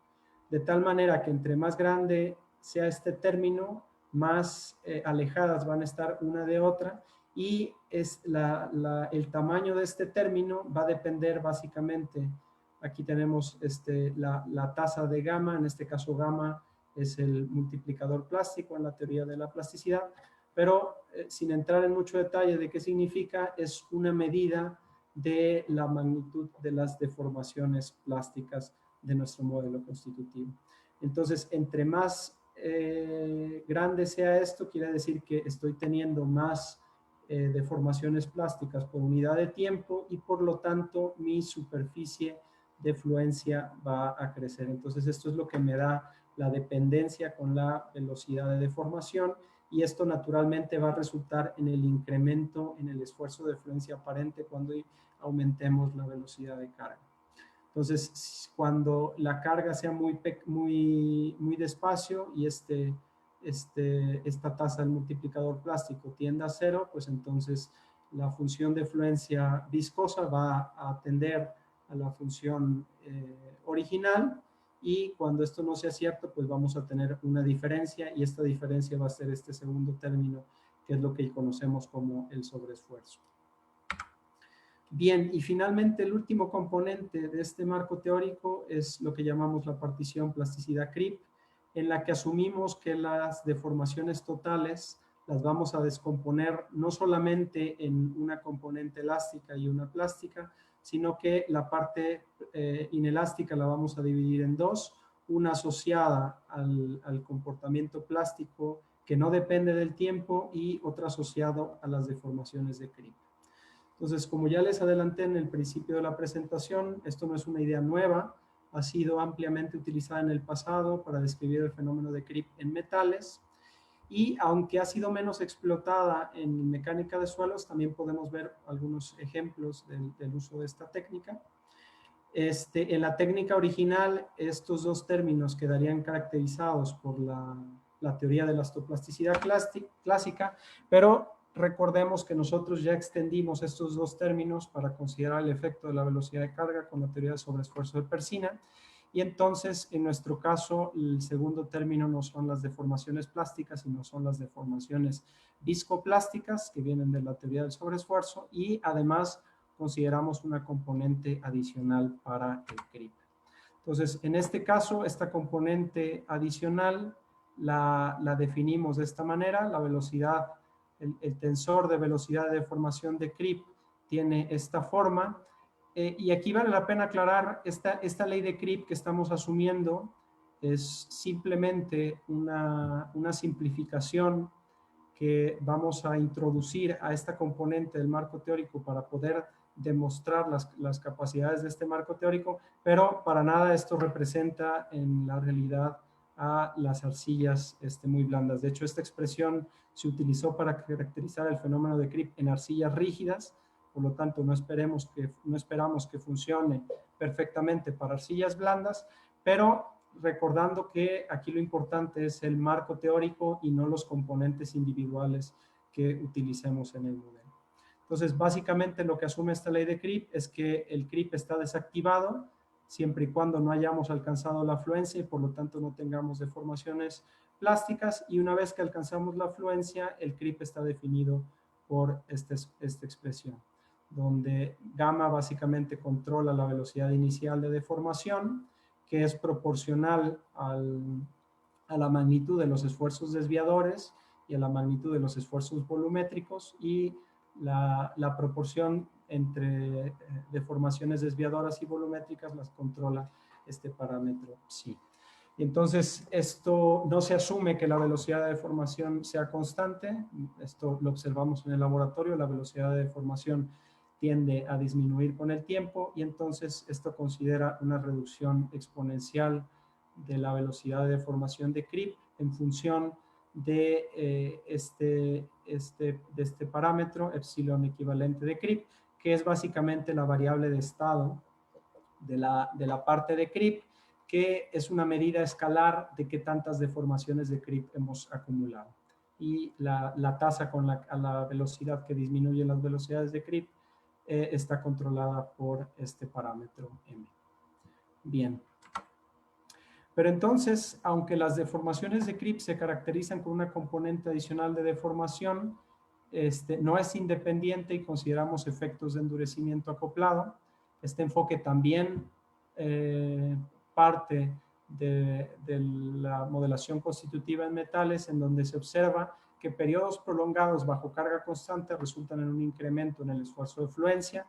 De tal manera que entre más grande sea este término, más alejadas van a estar una de otra, y el tamaño de este término va a depender básicamente. Aquí tenemos la tasa de gamma, en este caso gamma es el multiplicador plástico en la teoría de la plasticidad, pero sin entrar en mucho detalle de qué significa, es una medida de la magnitud de las deformaciones plásticas de nuestro modelo constitutivo. Entonces, entre más grande sea esto, quiere decir que estoy teniendo más deformaciones plásticas por unidad de tiempo, y por lo tanto mi superficie de fluencia va a crecer. Entonces, esto es lo que me da la dependencia con la velocidad de deformación, y esto naturalmente va a resultar en el incremento en el esfuerzo de fluencia aparente cuando aumentemos la velocidad de carga. Entonces, cuando la carga sea muy despacio y esta tasa del multiplicador plástico tienda a cero, pues entonces la función de fluencia viscosa va a tender a la función original, y cuando esto no sea cierto, pues vamos a tener una diferencia, y esta diferencia va a ser este segundo término, que es lo que conocemos como el sobreesfuerzo. Bien, y finalmente el último componente de este marco teórico es lo que llamamos la partición plasticidad creep, en la que asumimos que las deformaciones totales las vamos a descomponer no solamente en una componente elástica y una plástica, sino que la parte inelástica la vamos a dividir en dos, una asociada al comportamiento plástico que no depende del tiempo, y otra asociada a las deformaciones de creep. Entonces, como ya les adelanté en el principio de la presentación, esto no es una idea nueva, ha sido ampliamente utilizada en el pasado para describir el fenómeno de creep en metales, y aunque ha sido menos explotada en mecánica de suelos, también podemos ver algunos ejemplos del uso de esta técnica. En la técnica original, estos dos términos quedarían caracterizados por la teoría de la elastoplasticidad clásica, pero recordemos que nosotros ya extendimos estos dos términos para considerar el efecto de la velocidad de carga con la teoría de sobreesfuerzo de Persina, Y entonces, en nuestro caso, el segundo término no son las deformaciones plásticas, sino son las deformaciones viscoplásticas, que vienen de la teoría del sobreesfuerzo, y además consideramos una componente adicional para el CRIP. Entonces, en este caso, esta componente adicional la definimos de esta manera. La velocidad, el tensor de velocidad de deformación de CRIP tiene esta forma. Y aquí vale la pena aclarar, esta ley de CRIP que estamos asumiendo es simplemente una simplificación que vamos a introducir a esta componente del marco teórico para poder demostrar las capacidades de este marco teórico, pero para nada esto representa en la realidad a las arcillas muy blandas. De hecho, esta expresión se utilizó para caracterizar el fenómeno de CRIP en arcillas rígidas, por lo tanto no esperamos que funcione perfectamente para arcillas blandas, pero recordando que aquí lo importante es el marco teórico y no los componentes individuales que utilicemos en el modelo. Entonces, básicamente lo que asume esta ley de CRIP es que el CRIP está desactivado siempre y cuando no hayamos alcanzado la afluencia y por lo tanto no tengamos deformaciones plásticas, y una vez que alcanzamos la afluencia, el CRIP está definido por esta expresión, donde gamma básicamente controla la velocidad inicial de deformación, que es proporcional a la magnitud de los esfuerzos desviadores y a la magnitud de los esfuerzos volumétricos, y la proporción entre deformaciones desviadoras y volumétricas las controla este parámetro psi. Y entonces esto no se asume que la velocidad de deformación sea constante, esto lo observamos en el laboratorio, la velocidad de deformación tiende a disminuir con el tiempo, y entonces esto considera una reducción exponencial de la velocidad de deformación de CRIP en función de este parámetro, epsilon equivalente de CRIP, que es básicamente la variable de estado de la parte de CRIP, que es una medida escalar de qué tantas deformaciones de CRIP hemos acumulado. Y la tasa con la velocidad que disminuye las velocidades de CRIP está controlada por este parámetro M. Bien. Pero entonces, aunque las deformaciones de CRIP se caracterizan con una componente adicional de deformación, no es independiente y consideramos efectos de endurecimiento acoplado. Este enfoque también parte de la modelación constitutiva en metales, en donde se observa que periodos prolongados bajo carga constante resultan en un incremento en el esfuerzo de fluencia.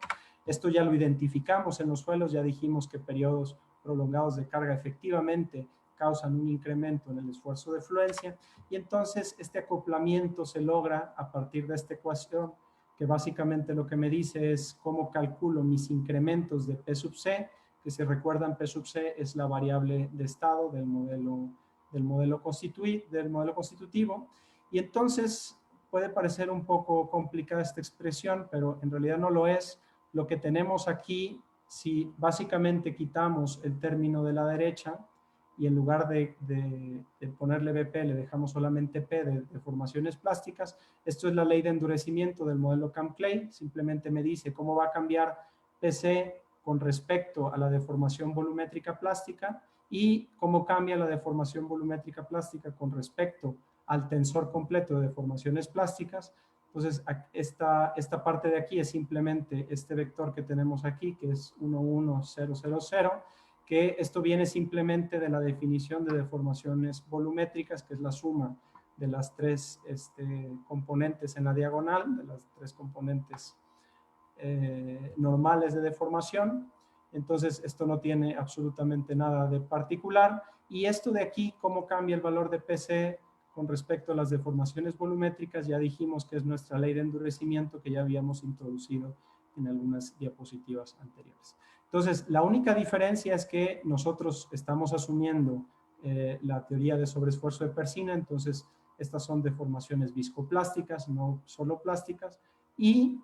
Esto ya lo identificamos en los suelos, ya dijimos que periodos prolongados de carga efectivamente causan un incremento en el esfuerzo de fluencia, y entonces este acoplamiento se logra a partir de esta ecuación, que básicamente lo que me dice es cómo calculo mis incrementos de P sub C, que se recuerdan, P sub C es la variable de estado del modelo constitutivo, y entonces puede parecer un poco complicada esta expresión, pero en realidad no lo es. Lo que tenemos aquí, si básicamente quitamos el término de la derecha y en lugar de ponerle BP le dejamos solamente P de deformaciones plásticas, esto es la ley de endurecimiento del modelo Camp-Clay, simplemente me dice cómo va a cambiar PC con respecto a la deformación volumétrica plástica y cómo cambia la deformación volumétrica plástica con respecto al tensor completo de deformaciones plásticas. Entonces, esta parte de aquí es simplemente este vector que tenemos aquí, que es 1, 1, 0, 0, 0, que esto viene simplemente de la definición de deformaciones volumétricas, que es la suma de las tres componentes en la diagonal, de las tres componentes normales de deformación. Entonces, esto no tiene absolutamente nada de particular. Y esto de aquí, cómo cambia el valor de PC con respecto a las deformaciones volumétricas, ya dijimos que es nuestra ley de endurecimiento que ya habíamos introducido en algunas diapositivas anteriores. Entonces, la única diferencia es que nosotros estamos asumiendo la teoría de sobreesfuerzo de Persina, entonces estas son deformaciones viscoplásticas, no solo plásticas, y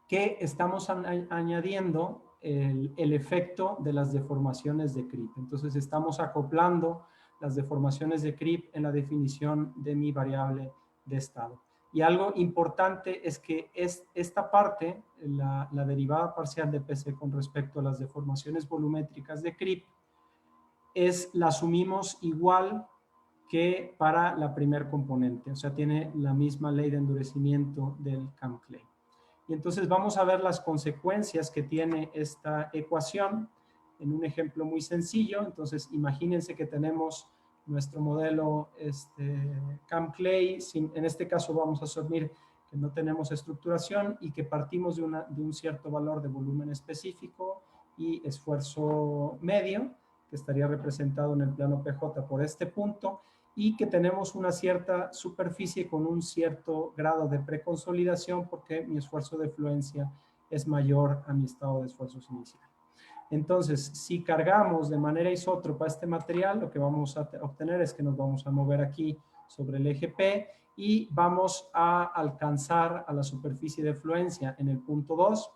que estamos añadiendo el efecto de las deformaciones de CRIP. Entonces estamos acoplando las deformaciones de CRIP en la definición de mi variable de estado. Y algo importante es que esta parte, la derivada parcial de PC con respecto a las deformaciones volumétricas de CRIP, la asumimos igual que para la primer componente, o sea, tiene la misma ley de endurecimiento del CAM-CLAY. Y entonces vamos a ver las consecuencias que tiene esta ecuación en un ejemplo muy sencillo. Entonces, imagínense que tenemos nuestro modelo CAM-CLAY, en este caso vamos a asumir que no tenemos estructuración y que partimos de un cierto valor de volumen específico y esfuerzo medio, que estaría representado en el plano PJ por este punto, y que tenemos una cierta superficie con un cierto grado de preconsolidación porque mi esfuerzo de fluencia es mayor a mi estado de esfuerzos inicial. Entonces, si cargamos de manera isótropa este material, lo que vamos a obtener es que nos vamos a mover aquí sobre el eje P y vamos a alcanzar a la superficie de fluencia en el punto 2.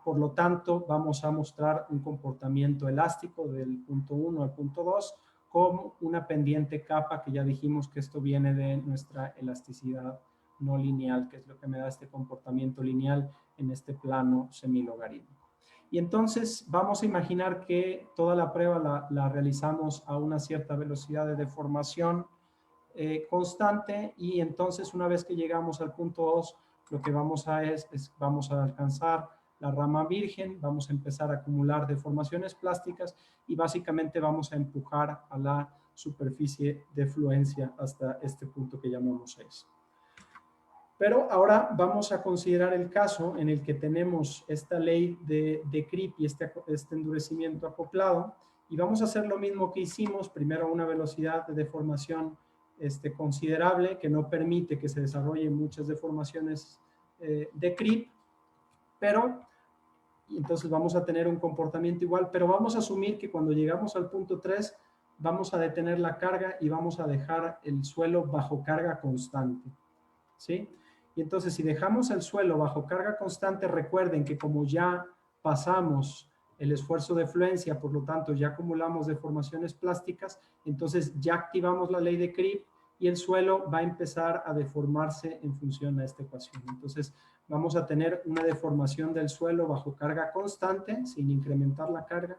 Por lo tanto, vamos a mostrar un comportamiento elástico del punto 1 al punto 2 con una pendiente capa, que ya dijimos que esto viene de nuestra elasticidad no lineal, que es lo que me da este comportamiento lineal en este plano semilogarítmico. Y entonces vamos a imaginar que toda la prueba la realizamos a una cierta velocidad de deformación constante, y entonces una vez que llegamos al punto 2, lo que vamos a vamos a alcanzar la rama virgen, vamos a empezar a acumular deformaciones plásticas y básicamente vamos a empujar a la superficie de fluencia hasta este punto que llamamos 6. Pero ahora vamos a considerar el caso en el que tenemos esta ley de creep y este endurecimiento acoplado, y vamos a hacer lo mismo que hicimos, primero a una velocidad de deformación considerable que no permite que se desarrollen muchas deformaciones de creep, pero entonces vamos a tener un comportamiento igual, pero vamos a asumir que cuando llegamos al punto 3 vamos a detener la carga y vamos a dejar el suelo bajo carga constante, ¿sí? Y entonces si dejamos el suelo bajo carga constante, recuerden que como ya pasamos el esfuerzo de fluencia, por lo tanto ya acumulamos deformaciones plásticas, entonces ya activamos la ley de creep y el suelo va a empezar a deformarse en función a esta ecuación. Entonces vamos a tener una deformación del suelo bajo carga constante, sin incrementar la carga.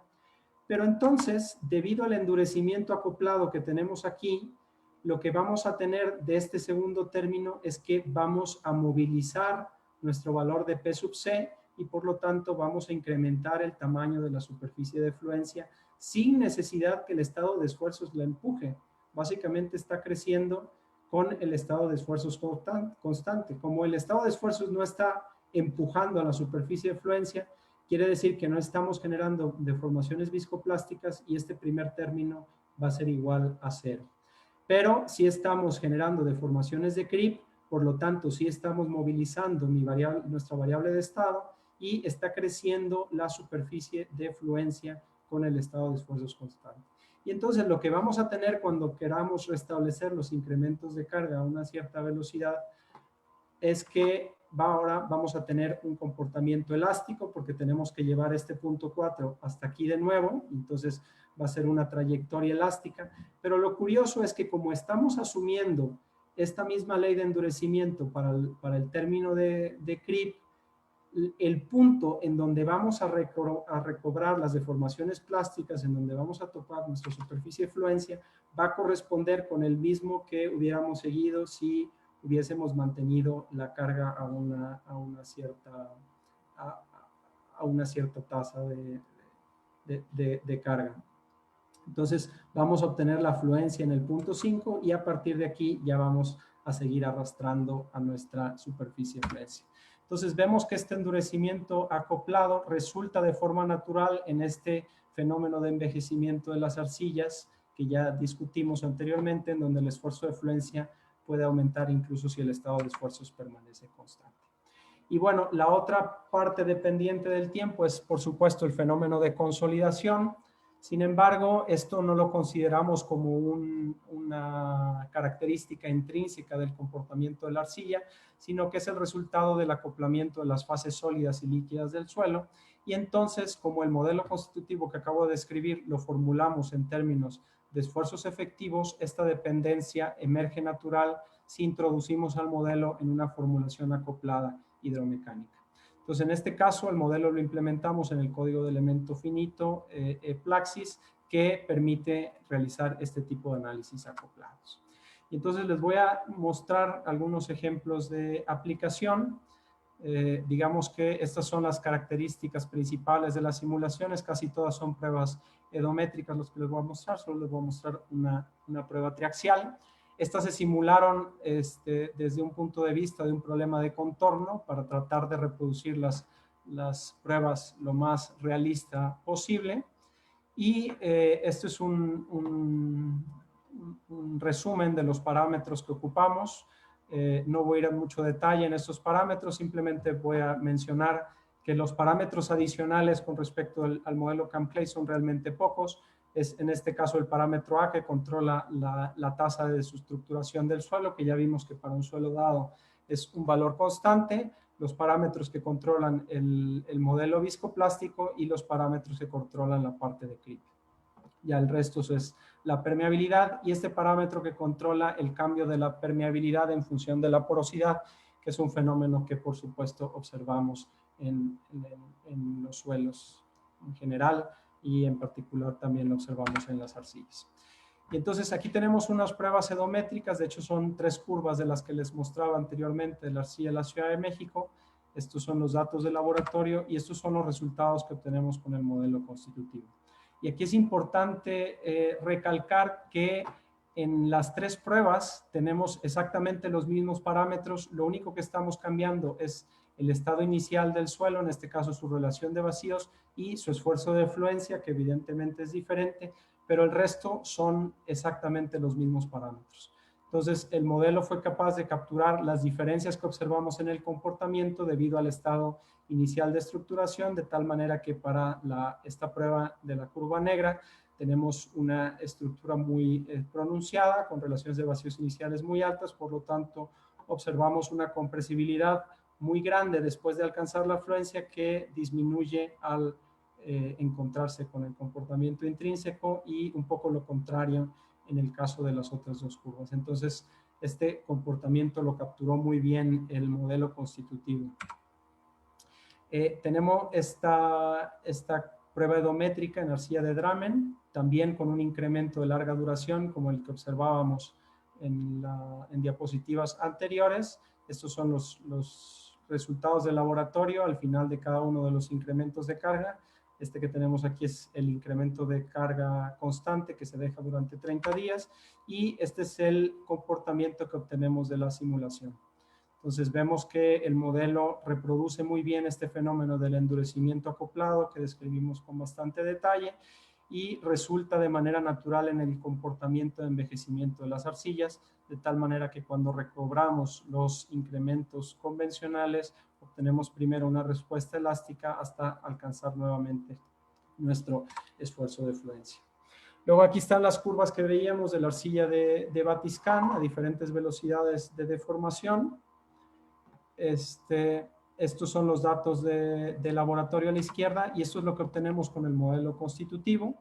Pero entonces, debido al endurecimiento acoplado que tenemos aquí, lo que vamos a tener de este segundo término es que vamos a movilizar nuestro valor de P sub C y por lo tanto vamos a incrementar el tamaño de la superficie de fluencia sin necesidad que el estado de esfuerzos la empuje. Básicamente está creciendo con el estado de esfuerzos constante. Como el estado de esfuerzos no está empujando a la superficie de fluencia, quiere decir que no estamos generando deformaciones viscoplásticas y este primer término va a ser igual a 0. Pero sí estamos generando deformaciones de creep, por lo tanto sí estamos movilizando nuestra variable de estado y está creciendo la superficie de fluencia con el estado de esfuerzos constante. Y entonces lo que vamos a tener cuando queramos restablecer los incrementos de carga a una cierta velocidad es que ahora vamos a tener un comportamiento elástico porque tenemos que llevar este punto 4 hasta aquí de nuevo, entonces va a ser una trayectoria elástica, pero lo curioso es que como estamos asumiendo esta misma ley de endurecimiento para el término de creep, el punto en donde vamos a recobrar las deformaciones plásticas, en donde vamos a topar nuestra superficie de fluencia, va a corresponder con el mismo que hubiéramos seguido si hubiésemos mantenido la carga a una cierta tasa de carga. Entonces vamos a obtener la fluencia en el punto 5 y a partir de aquí ya vamos a seguir arrastrando a nuestra superficie de fluencia. Entonces vemos que este endurecimiento acoplado resulta de forma natural en este fenómeno de envejecimiento de las arcillas que ya discutimos anteriormente, en donde el esfuerzo de fluencia puede aumentar incluso si el estado de esfuerzos permanece constante. Y bueno, la otra parte dependiente del tiempo es, por supuesto, el fenómeno de consolidación. Sin embargo, esto no lo consideramos como una característica intrínseca del comportamiento de la arcilla, sino que es el resultado del acoplamiento de las fases sólidas y líquidas del suelo. Y entonces, como el modelo constitutivo que acabo de describir lo formulamos en términos de esfuerzos efectivos, esta dependencia emerge natural si introducimos al modelo en una formulación acoplada hidromecánica. Entonces, en este caso, el modelo lo implementamos en el código de elemento finito Plaxis, que permite realizar este tipo de análisis acoplados. Y entonces les voy a mostrar algunos ejemplos de aplicación. Digamos que estas son las características principales de las simulaciones, casi todas son pruebas edométricas los que les voy a mostrar, solo les voy a mostrar una prueba triaxial. Estas se simularon desde un punto de vista de un problema de contorno para tratar de reproducir las pruebas lo más realista posible. Y esto es un resumen de los parámetros que ocupamos. No voy a ir en mucho detalle en estos parámetros, simplemente voy a mencionar que los parámetros adicionales con respecto al modelo CAMCLAY son realmente pocos. Es en este caso el parámetro A que controla la tasa de desestructuración del suelo, que ya vimos que para un suelo dado es un valor constante, los parámetros que controlan el modelo viscoplástico y los parámetros que controlan la parte de clip. Ya el resto es la permeabilidad y este parámetro que controla el cambio de la permeabilidad en función de la porosidad, que es un fenómeno que por supuesto observamos en los suelos en general y en particular también lo observamos en las arcillas. Y entonces aquí tenemos unas pruebas edométricas, de hecho son 3 curvas de las que les mostraba anteriormente de la arcilla de la Ciudad de México. Estos son los datos del laboratorio y estos son los resultados que obtenemos con el modelo constitutivo. Y aquí es importante recalcar que en las 3 pruebas tenemos exactamente los mismos parámetros, lo único que estamos cambiando es el estado inicial del suelo, en este caso su relación de vacíos y su esfuerzo de fluencia, que evidentemente es diferente, pero el resto son exactamente los mismos parámetros. Entonces, el modelo fue capaz de capturar las diferencias que observamos en el comportamiento debido al estado inicial de estructuración, de tal manera que para esta prueba de la curva negra tenemos una estructura muy pronunciada, con relaciones de vacíos iniciales muy altas, por lo tanto, observamos una compresibilidad muy grande después de alcanzar la fluencia que disminuye al encontrarse con el comportamiento intrínseco y un poco lo contrario en el caso de las otras 2 curvas. Entonces, este comportamiento lo capturó muy bien el modelo constitutivo. Tenemos esta prueba edométrica en arcilla de Dramen, también con un incremento de larga duración como el que observábamos en diapositivas anteriores. Estos son los resultados del laboratorio al final de cada uno de los incrementos de carga. Este que tenemos aquí es el incremento de carga constante que se deja durante 30 días y este es el comportamiento que obtenemos de la simulación. Entonces vemos que el modelo reproduce muy bien este fenómeno del endurecimiento acoplado que describimos con bastante detalle y resulta de manera natural en el comportamiento de envejecimiento de las arcillas, de tal manera que cuando recobramos los incrementos convencionales, obtenemos primero una respuesta elástica hasta alcanzar nuevamente nuestro esfuerzo de fluencia. Luego aquí están las curvas que veíamos de la arcilla de Batiscan a diferentes velocidades de deformación. Estos son los datos de laboratorio a la izquierda y esto es lo que obtenemos con el modelo constitutivo.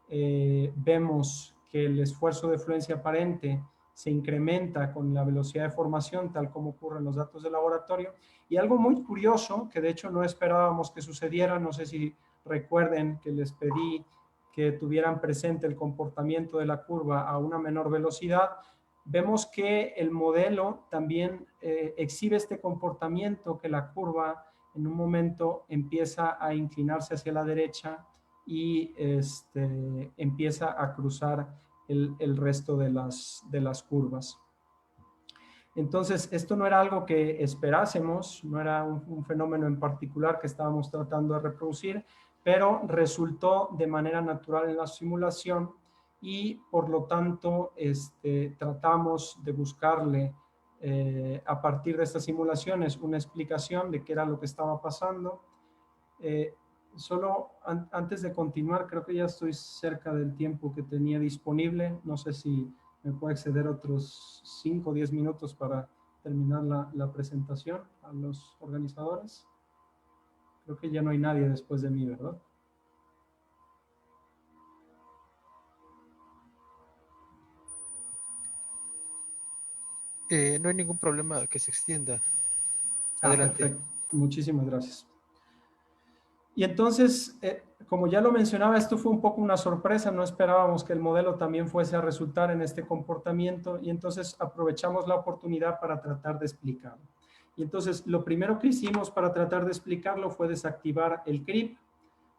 Vemos que el esfuerzo de fluencia aparente se incrementa con la velocidad de formación, tal como ocurre en los datos de laboratorio. Y algo muy curioso, que de hecho no esperábamos que sucediera, no sé si recuerden que les pedí que tuvieran presente el comportamiento de la curva a una menor velocidad, vemos que el modelo también exhibe este comportamiento, que la curva en un momento empieza a inclinarse hacia la derecha y empieza a cruzar el resto de las curvas. Entonces, esto no era algo que esperásemos, no era un fenómeno en particular que estábamos tratando de reproducir, pero resultó de manera natural en la simulación y por lo tanto tratamos de buscarle a partir de estas simulaciones una explicación de qué era lo que estaba pasando. Solo antes de continuar, creo que ya estoy cerca del tiempo que tenía disponible. No sé si me puedo exceder otros 5 o 10 minutos para terminar la presentación a los organizadores. Creo que ya no hay nadie después de mí, ¿verdad? No hay ningún problema que se extienda. Ah, Adelante. perfecto. Muchísimas gracias. Y entonces, como ya lo mencionaba, esto fue un poco una sorpresa, no esperábamos que el modelo también fuese a resultar en este comportamiento y entonces aprovechamos la oportunidad para tratar de explicarlo. Y entonces lo primero que hicimos para tratar de explicarlo fue desactivar el creep.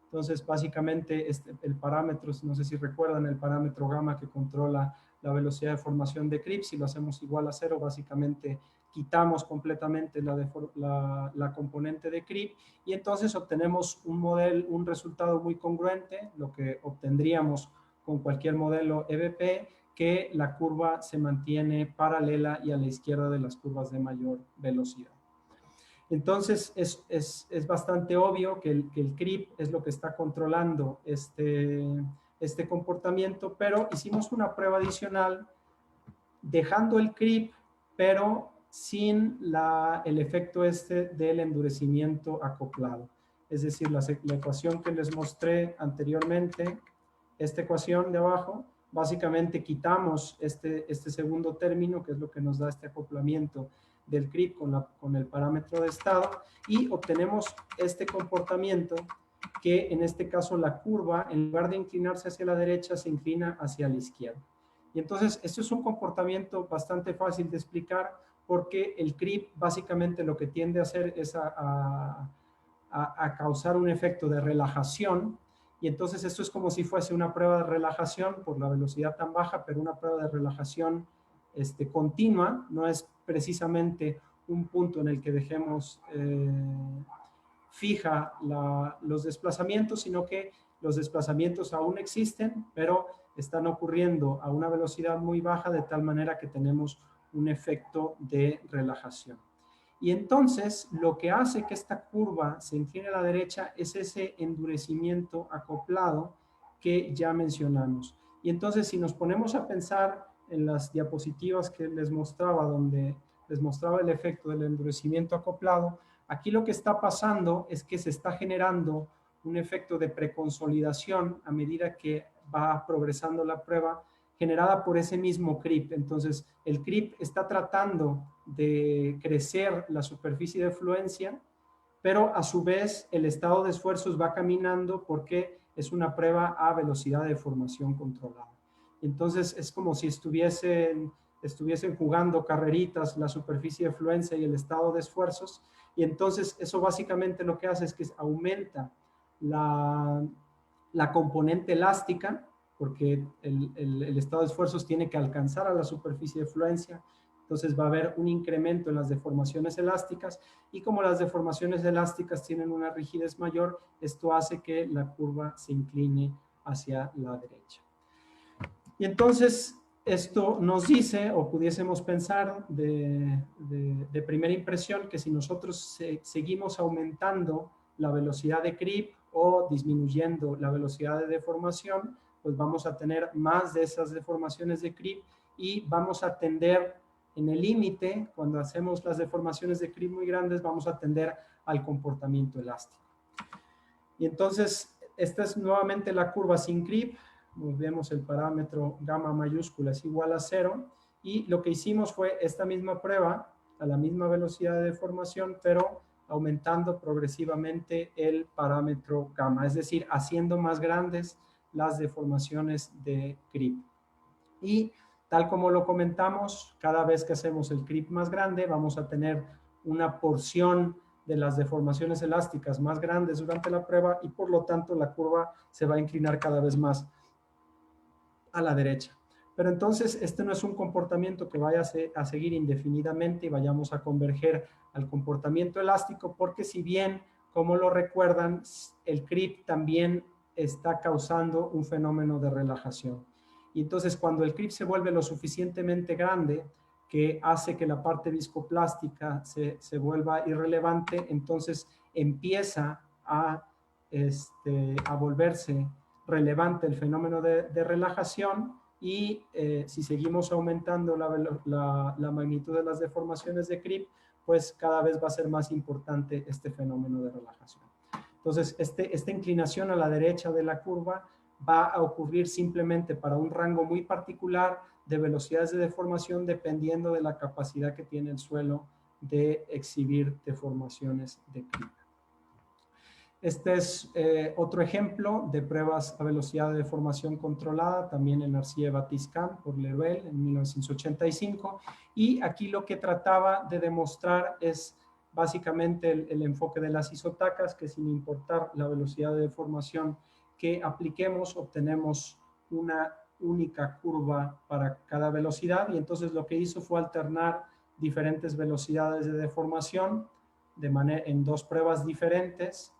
Entonces básicamente el parámetro, no sé si recuerdan, el parámetro gamma que controla la velocidad de formación de creep, si lo hacemos igual a 0, básicamente quitamos completamente la componente de creep y entonces obtenemos un resultado muy congruente, lo que obtendríamos con cualquier modelo EVP, que la curva se mantiene paralela y a la izquierda de las curvas de mayor velocidad. Entonces es bastante obvio que el creep es lo que está controlando este comportamiento, pero hicimos una prueba adicional dejando el creep, pero sin el efecto del endurecimiento acoplado. Es decir, la ecuación que les mostré anteriormente, esta ecuación de abajo, básicamente quitamos este segundo término, que es lo que nos da este acoplamiento del creep con el parámetro de estado, y obtenemos este comportamiento que en este caso la curva, en lugar de inclinarse hacia la derecha, se inclina hacia la izquierda. Y entonces, esto es un comportamiento bastante fácil de explicar porque el creep básicamente lo que tiende a hacer es a causar un efecto de relajación. Y entonces esto es como si fuese una prueba de relajación por la velocidad tan baja, pero una prueba de relajación continua. No es precisamente un punto en el que dejemos fija los desplazamientos, sino que los desplazamientos aún existen, pero están ocurriendo a una velocidad muy baja de tal manera que tenemos un efecto de relajación. Y entonces lo que hace que esta curva se incline a la derecha es ese endurecimiento acoplado que ya mencionamos. Y entonces si nos ponemos a pensar en las diapositivas que les mostraba, donde les mostraba el efecto del endurecimiento acoplado, aquí lo que está pasando es que se está generando un efecto de preconsolidación a medida que va progresando la prueba, generada por ese mismo creep. Entonces, el creep está tratando de crecer la superficie de fluencia, pero a su vez el estado de esfuerzos va caminando porque es una prueba a velocidad de formación controlada. Entonces, es como si estuviesen jugando carreritas la superficie de fluencia y el estado de esfuerzos, y entonces eso básicamente lo que hace es que aumenta la componente elástica, porque el estado de esfuerzos tiene que alcanzar a la superficie de fluencia, entonces va a haber un incremento en las deformaciones elásticas, y como las deformaciones elásticas tienen una rigidez mayor, esto hace que la curva se incline hacia la derecha. Y entonces esto nos dice, o pudiésemos pensar de primera impresión, que si nosotros seguimos aumentando la velocidad de creep o disminuyendo la velocidad de deformación, pues vamos a tener más de esas deformaciones de creep y vamos a tender en el límite, cuando hacemos las deformaciones de creep muy grandes, vamos a tender al comportamiento elástico. Y entonces, esta es nuevamente la curva sin creep. Vemos el parámetro gamma mayúscula es igual a 0, y lo que hicimos fue esta misma prueba a la misma velocidad de deformación, pero aumentando progresivamente el parámetro gamma, es decir, haciendo más grandes las deformaciones de creep. Y tal como lo comentamos, cada vez que hacemos el creep más grande, vamos a tener una porción de las deformaciones elásticas más grandes durante la prueba, y por lo tanto la curva se va a inclinar cada vez más a la derecha. Pero entonces este no es un comportamiento que vaya a seguir indefinidamente y vayamos a converger al comportamiento elástico, porque si bien, como lo recuerdan, el creep también está causando un fenómeno de relajación. Y entonces cuando el creep se vuelve lo suficientemente grande que hace que la parte viscoplástica se vuelva irrelevante, entonces empieza a volverse relevante el fenómeno de relajación, y si seguimos aumentando la magnitud de las deformaciones de creep, pues cada vez va a ser más importante este fenómeno de relajación. Entonces, esta inclinación a la derecha de la curva va a ocurrir simplemente para un rango muy particular de velocidades de deformación, dependiendo de la capacidad que tiene el suelo de exhibir deformaciones de creep. Este es otro ejemplo de pruebas a velocidad de deformación controlada, también en arcilla de Batiscan por Leruel en 1985. Y aquí lo que trataba de demostrar es básicamente el enfoque de las isotacas, que sin importar la velocidad de deformación que apliquemos, obtenemos una única curva para cada velocidad. Y entonces lo que hizo fue alternar diferentes velocidades de deformación en dos pruebas diferentes,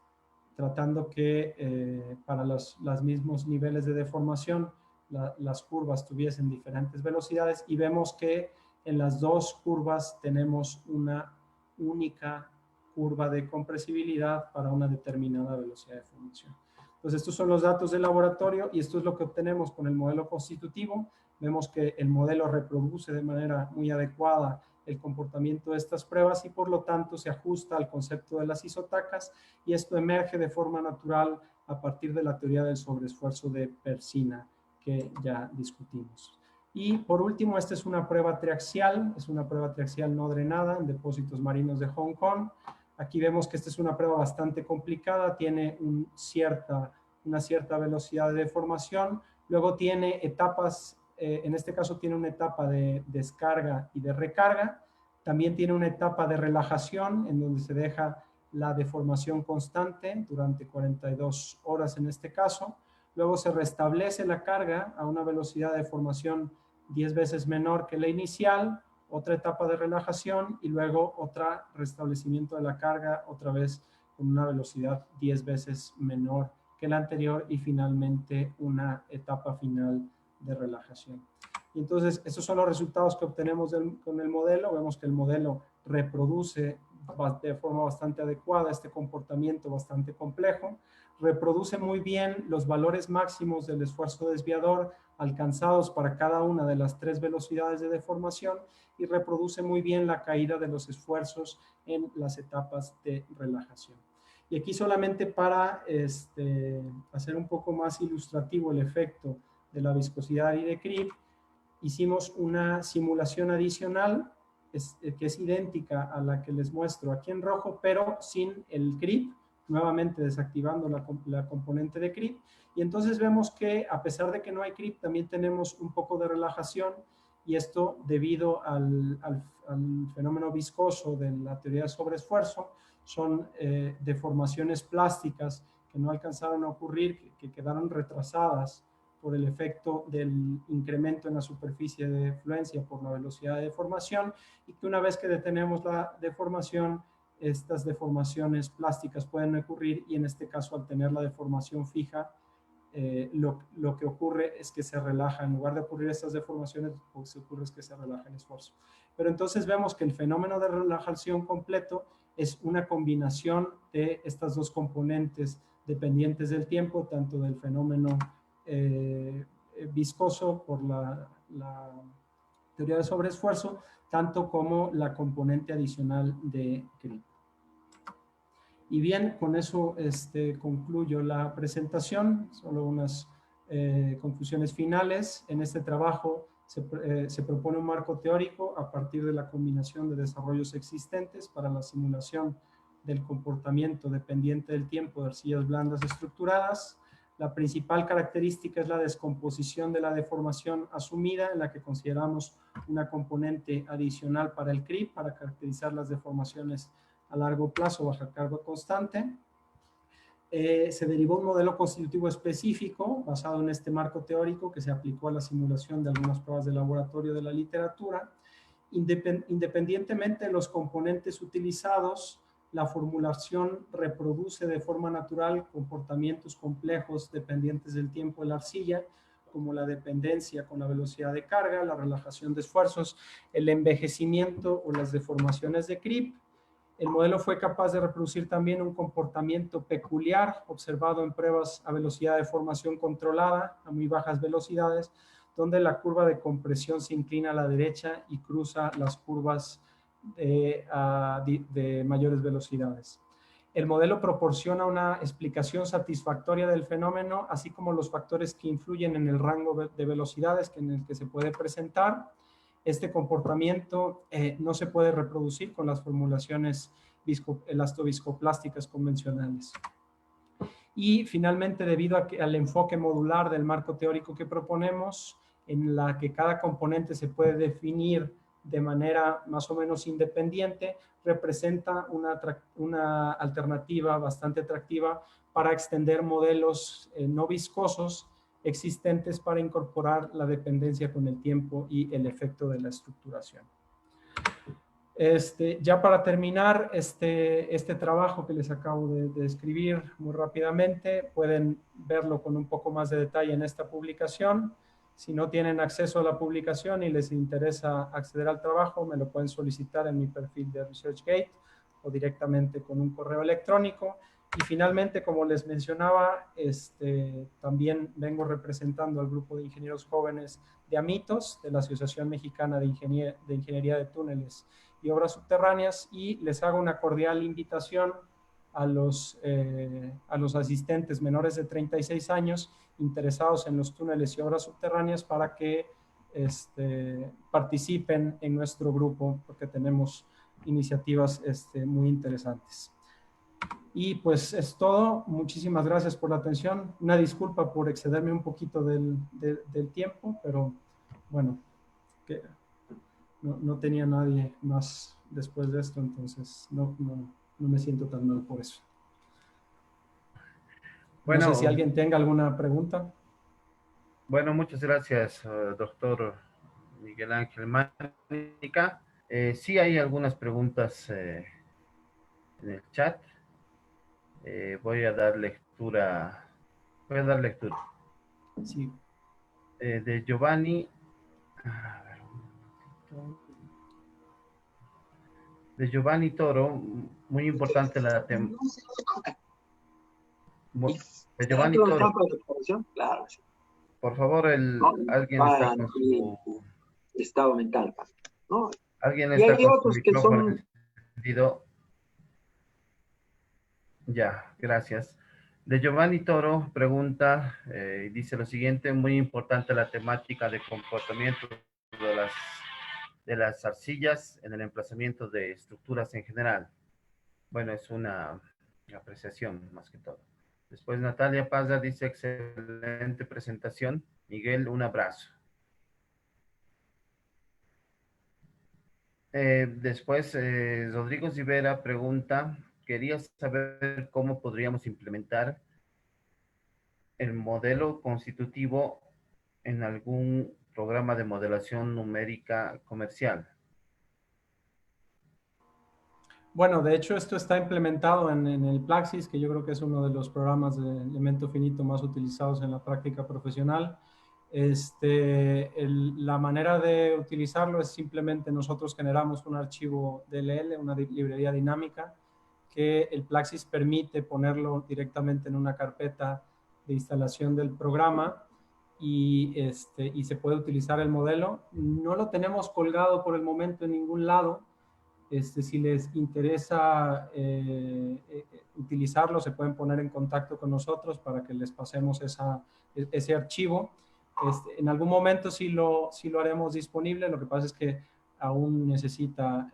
tratando que para los mismos niveles de deformación las curvas tuviesen diferentes velocidades, y vemos que en las dos curvas tenemos una única curva de compresibilidad para una determinada velocidad de deformación. Entonces, estos son los datos del laboratorio y esto es lo que obtenemos con el modelo constitutivo. Vemos que el modelo reproduce de manera muy adecuada el comportamiento de estas pruebas y por lo tanto se ajusta al concepto de las isotacas, y esto emerge de forma natural a partir de la teoría del sobreesfuerzo de Persina que ya discutimos. Y por último, esta es una prueba triaxial, es una prueba triaxial no drenada en depósitos marinos de Hong Kong. Aquí vemos que esta es una prueba bastante complicada, tiene una cierta velocidad de deformación, luego tiene etapas, en este caso tiene una etapa de descarga y de recarga, también tiene una etapa de relajación en donde se deja la deformación constante durante 42 horas en este caso, luego se restablece la carga a una velocidad de deformación 10 veces menor que la inicial, otra etapa de relajación y luego otro restablecimiento de la carga, otra vez con una velocidad 10 veces menor que la anterior y finalmente una etapa final de relajación. Y entonces, estos son los resultados que obtenemos con el modelo. Vemos que el modelo reproduce de forma bastante adecuada este comportamiento bastante complejo, reproduce muy bien los valores máximos del esfuerzo desviador alcanzados para cada una de las tres velocidades de deformación y reproduce muy bien la caída de los esfuerzos en las etapas de relajación. Y aquí solamente para hacer un poco más ilustrativo el efecto de la viscosidad y de creep, hicimos una simulación adicional que es idéntica a la que les muestro aquí en rojo, pero sin el creep, nuevamente desactivando la componente de creep. Y entonces vemos que a pesar de que no hay creep, también tenemos un poco de relajación, y esto debido al fenómeno viscoso de la teoría de sobreesfuerzo. Son deformaciones plásticas que no alcanzaron a ocurrir, que quedaron retrasadas por el efecto del incremento en la superficie de fluencia por la velocidad de deformación, y que una vez que detenemos la deformación, estas deformaciones plásticas pueden ocurrir, y en este caso al tener la deformación fija, lo que ocurre es que se relaja. En lugar de ocurrir estas deformaciones, lo que ocurre es que se relaja el esfuerzo. Pero entonces vemos que el fenómeno de relajación completo es una combinación de estas dos componentes dependientes del tiempo, tanto del fenómeno viscoso por la teoría de sobreesfuerzo, tanto como la componente adicional de creep. Y bien, con eso concluyo la presentación. Solo unas conclusiones finales. En este trabajo se propone un marco teórico a partir de la combinación de desarrollos existentes para la simulación del comportamiento dependiente del tiempo de arcillas blandas estructuradas. La principal característica es la descomposición de la deformación asumida, en la que consideramos una componente adicional para el creep, para caracterizar las deformaciones a largo plazo bajo carga constante. Se derivó un modelo constitutivo específico basado en este marco teórico que se aplicó a la simulación de algunas pruebas de laboratorio de la literatura. Independientemente de los componentes utilizados, la formulación reproduce de forma natural comportamientos complejos dependientes del tiempo de la arcilla, como la dependencia con la velocidad de carga, la relajación de esfuerzos, el envejecimiento o las deformaciones de creep. El modelo fue capaz de reproducir también un comportamiento peculiar observado en pruebas a velocidad de deformación controlada a muy bajas velocidades, donde la curva de compresión se inclina a la derecha y cruza las curvas de mayores velocidades. El modelo proporciona una explicación satisfactoria del fenómeno, así como los factores que influyen en el rango de velocidades en el que se puede presentar. Este comportamiento no se puede reproducir con las formulaciones elastoviscoplásticas convencionales. Y finalmente, debido al enfoque modular del marco teórico que proponemos, en la que cada componente se puede definir de manera más o menos independiente, representa una alternativa bastante atractiva para extender modelos no viscosos existentes para incorporar la dependencia con el tiempo y el efecto de la estructuración. Ya para terminar este trabajo que les acabo de describir muy rápidamente, pueden verlo con un poco más de detalle en esta publicación. Si no tienen acceso a la publicación y les interesa acceder al trabajo, me lo pueden solicitar en mi perfil de ResearchGate o directamente con un correo electrónico. Y finalmente, como les mencionaba, también vengo representando al grupo de ingenieros jóvenes de AMITOS, de la Asociación Mexicana de Ingeniería de Túneles y Obras Subterráneas, y les hago una cordial invitación a los asistentes menores de 36 años interesados en los túneles y obras subterráneas para que participen en nuestro grupo, porque tenemos iniciativas muy interesantes. Y pues es todo. Muchísimas gracias por la atención. Una disculpa por excederme un poquito del tiempo, pero bueno, no tenía nadie más después de esto, entonces no me siento tan mal por eso. Bueno, no sé si alguien tenga alguna pregunta. Bueno, muchas gracias, doctor Miguel Ángel Mánica. Sí hay algunas preguntas en el chat. Voy a dar lectura. Sí. De Giovanni. De Giovanni Toro, muy importante la tema. De Giovanni Toro. Claro. Por favor, alguien está con su estado mental, ¿no? Alguien está con su micrófono encendido. Ya, gracias. De Giovanni Toro pregunta y dice lo siguiente: muy importante la temática de comportamiento de las arcillas en el emplazamiento de estructuras en general. Bueno, es una apreciación más que todo. Después Natalia Paza dice: excelente presentación. Miguel, un abrazo. Después Rodrigo Rivera pregunta: quería saber cómo podríamos implementar el modelo constitutivo en algún programa de modelación numérica comercial. Bueno, de hecho esto está implementado en el Plaxis, que yo creo que es uno de los programas de elemento finito más utilizados en la práctica profesional. La manera de utilizarlo es simplemente nosotros generamos un archivo DLL, una librería dinámica, que el Plaxis permite ponerlo directamente en una carpeta de instalación del programa y se puede utilizar el modelo. No lo tenemos colgado por el momento en ningún lado. Si les interesa utilizarlo, se pueden poner en contacto con nosotros para que les pasemos ese archivo. En algún momento sí lo haremos disponible, lo que pasa es que aún necesita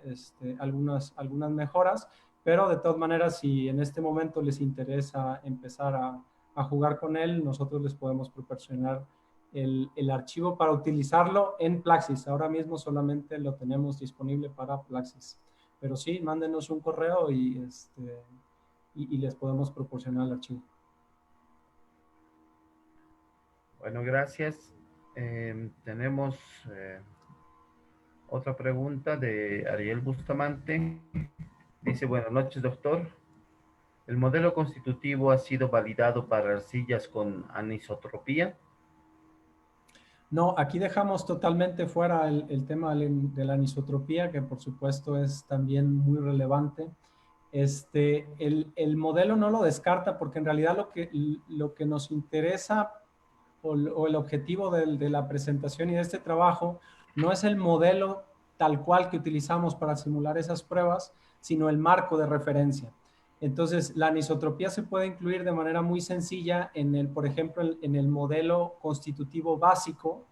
algunas mejoras, pero de todas maneras, si en este momento les interesa empezar a jugar con él, nosotros les podemos proporcionar el archivo para utilizarlo en Plaxis. Ahora mismo solamente lo tenemos disponible para Plaxis. Pero sí, mándenos un correo y les podemos proporcionar el archivo. Bueno, gracias. Tenemos otra pregunta de Ariel Bustamante. Dice: buenas noches, doctor. ¿El modelo constitutivo ha sido validado para arcillas con anisotropía? No, aquí dejamos totalmente fuera el tema de la anisotropía, que por supuesto es también muy relevante. El modelo no lo descarta porque en realidad lo que nos interesa o el objetivo de la presentación y de este trabajo no es el modelo tal cual que utilizamos para simular esas pruebas, sino el marco de referencia. Entonces, la anisotropía se puede incluir de manera muy sencilla por ejemplo, en el modelo constitutivo básico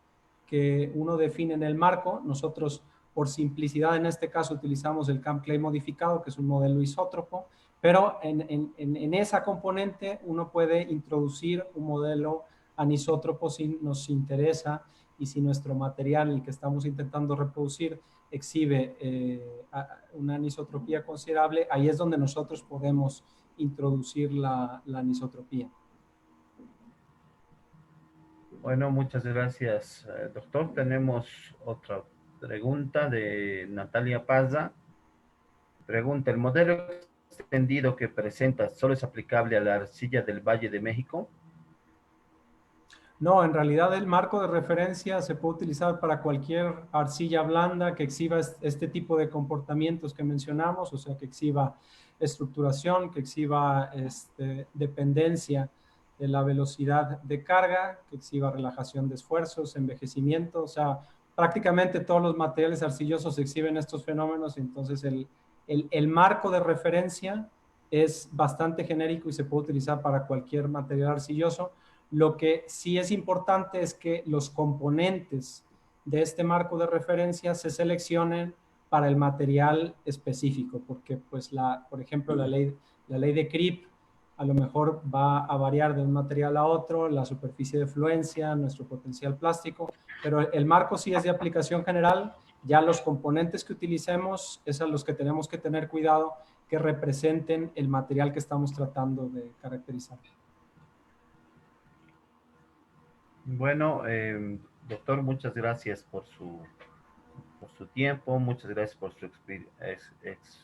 que uno define en el marco. Nosotros, por simplicidad, en este caso, utilizamos el CAMP-CLAY modificado, que es un modelo isótropo, Pero en esa componente uno puede introducir un modelo anisótropo si nos interesa y si nuestro material, el que estamos intentando reproducir, exhibe una anisotropía considerable, ahí es donde nosotros podemos introducir la anisotropía. Bueno, muchas gracias, doctor. Tenemos otra pregunta de Natalia Paza. Pregunta, ¿el modelo extendido que presenta solo es aplicable a la arcilla del Valle de México? No, en realidad el marco de referencia se puede utilizar para cualquier arcilla blanda que exhiba este tipo de comportamientos que mencionamos, o sea, que exhiba estructuración, que exhiba dependencia de la velocidad de carga, que exhiba relajación de esfuerzos, envejecimiento, o sea, prácticamente todos los materiales arcillosos exhiben estos fenómenos, entonces el marco de referencia es bastante genérico y se puede utilizar para cualquier material arcilloso. Lo que sí es importante es que los componentes de este marco de referencia se seleccionen para el material específico, porque pues por ejemplo la ley de Crip a lo mejor va a variar de un material a otro, la superficie de fluencia, nuestro potencial plástico, pero el marco sí es de aplicación general. Ya los componentes que utilicemos es a los que tenemos que tener cuidado que representen el material que estamos tratando de caracterizar. Bueno, doctor, muchas gracias por su tiempo, muchas gracias por su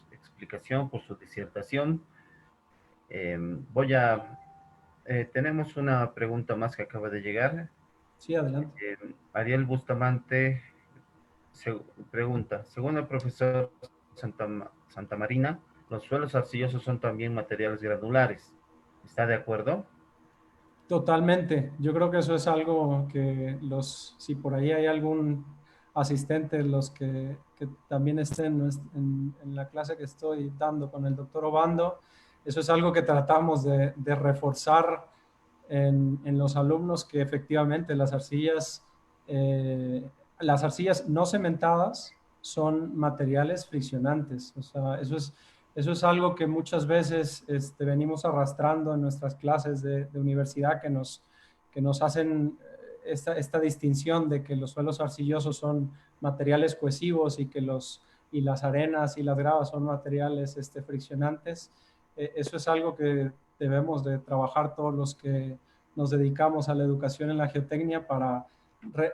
explicación, por su disertación. Tenemos una pregunta más que acaba de llegar. Sí, adelante. Ariel Bustamante pregunta, según el profesor Santamarina, los suelos arcillosos son también materiales granulares. ¿Está de acuerdo? Totalmente. Yo creo que eso es algo que si por ahí hay algún asistente, los que también estén en la clase que estoy dando con el doctor Obando, eso es algo que tratamos de reforzar en los alumnos, que efectivamente las arcillas no cementadas son materiales friccionantes. O sea, eso es algo que muchas veces venimos arrastrando en nuestras clases de universidad, que nos hacen esta distinción de que los suelos arcillosos son materiales cohesivos y las arenas y las gravas son materiales friccionantes. Eso es algo que debemos de trabajar todos los que nos dedicamos a la educación en la geotecnia para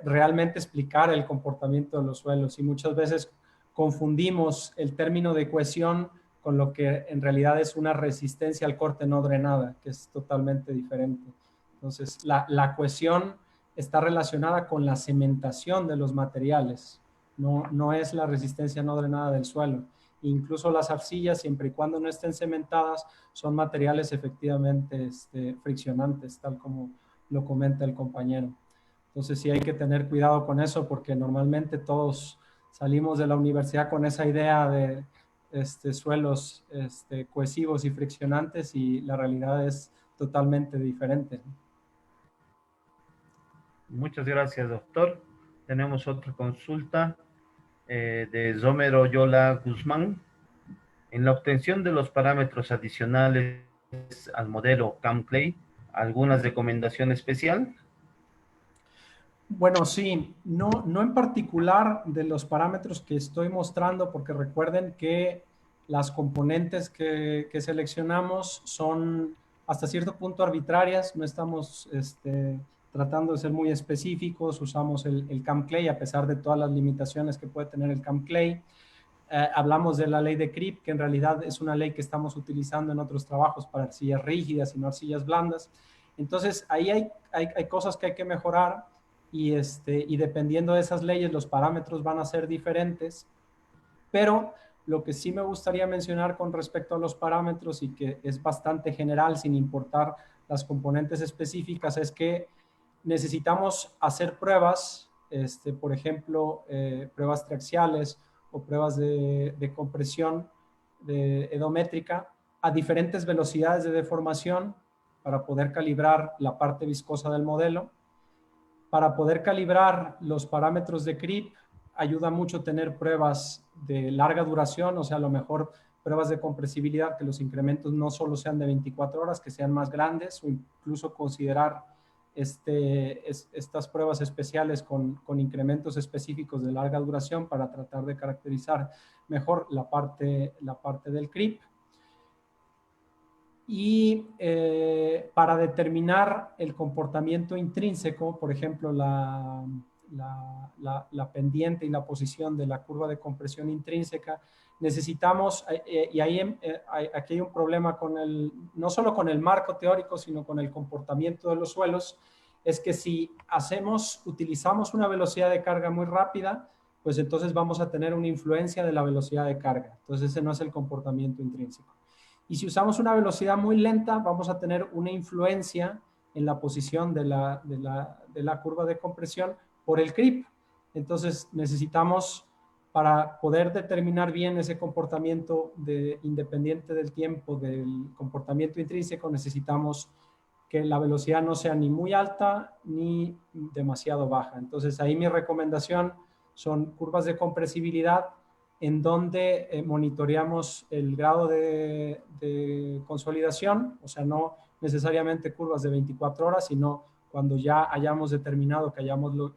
realmente explicar el comportamiento de los suelos, y muchas veces confundimos el término de cohesión con lo que en realidad es una resistencia al corte no drenada, que es totalmente diferente. Entonces, la cohesión está relacionada con la cementación de los materiales, no es la resistencia no drenada del suelo. Incluso las arcillas, siempre y cuando no estén cementadas, son materiales efectivamente friccionantes, tal como lo comenta el compañero. Entonces sí hay que tener cuidado con eso, porque normalmente todos salimos de la universidad con esa idea de suelos cohesivos y friccionantes, y la realidad es totalmente diferente. Muchas gracias, doctor. Tenemos otra consulta de Zomero Yola Guzmán. En la obtención de los parámetros adicionales al modelo CAM-CLAY, ¿alguna recomendación especial? Bueno, sí, no en particular de los parámetros que estoy mostrando, porque recuerden que las componentes que seleccionamos son hasta cierto punto arbitrarias, no estamos tratando de ser muy específicos, usamos el CAM-CLAY a pesar de todas las limitaciones que puede tener el CAM-CLAY. Hablamos de la ley de Crip, que en realidad es una ley que estamos utilizando en otros trabajos para arcillas rígidas y no arcillas blandas. Entonces, ahí hay cosas que hay que mejorar, y dependiendo de esas leyes, los parámetros van a ser diferentes. Pero lo que sí me gustaría mencionar con respecto a los parámetros, y que es bastante general sin importar las componentes específicas, es que necesitamos hacer pruebas, por ejemplo, pruebas triaxiales o pruebas de compresión edométrica a diferentes velocidades de deformación para poder calibrar la parte viscosa del modelo. Para poder calibrar los parámetros de Crip, ayuda mucho tener pruebas de larga duración, o sea, a lo mejor pruebas de compresibilidad, que los incrementos no solo sean de 24 horas, que sean más grandes, o incluso considerar estas pruebas especiales con incrementos específicos de larga duración para tratar de caracterizar mejor la parte del creep. Y para determinar el comportamiento intrínseco, por ejemplo, la pendiente y la posición de la curva de compresión intrínseca, necesitamos, y ahí aquí hay un problema no solo con el marco teórico, sino con el comportamiento de los suelos, es que si utilizamos una velocidad de carga muy rápida, pues entonces vamos a tener una influencia de la velocidad de carga. Entonces ese no es el comportamiento intrínseco. Y si usamos una velocidad muy lenta, vamos a tener una influencia en la posición de la curva de compresión por el creep. Entonces necesitamos, para poder determinar bien ese comportamiento independiente del tiempo del comportamiento intrínseco, necesitamos que la velocidad no sea ni muy alta ni demasiado baja. Entonces ahí mi recomendación son curvas de compresibilidad en donde monitoreamos el grado de consolidación, o sea, no necesariamente curvas de 24 horas, sino cuando ya hayamos determinado que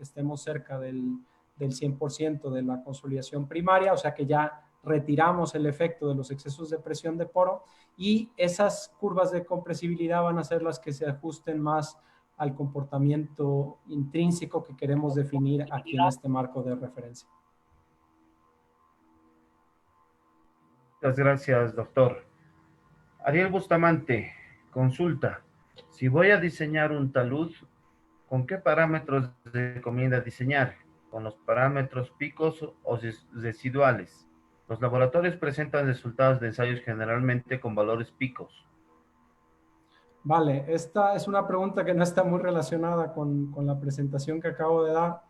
estemos cerca del 100% de la consolidación primaria, o sea que ya retiramos el efecto de los excesos de presión de poro, y esas curvas de compresibilidad van a ser las que se ajusten más al comportamiento intrínseco que queremos definir aquí en este marco de referencia. Muchas gracias, doctor. Ariel Bustamante, consulta. Si voy a diseñar un talud, ¿con qué parámetros recomienda diseñar? ¿Con los parámetros picos o residuales? Los laboratorios presentan resultados de ensayos generalmente con valores picos. Vale, esta es una pregunta que no está muy relacionada con la presentación que acabo de dar,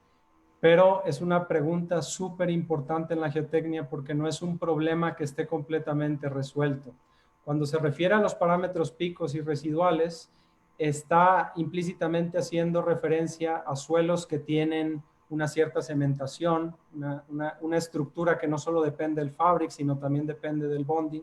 pero es una pregunta súper importante en la geotecnia porque no es un problema que esté completamente resuelto. Cuando se refiere a los parámetros picos y residuales, está implícitamente haciendo referencia a suelos que tienen una cierta cementación, una estructura que no solo depende del fabric, sino también depende del bonding,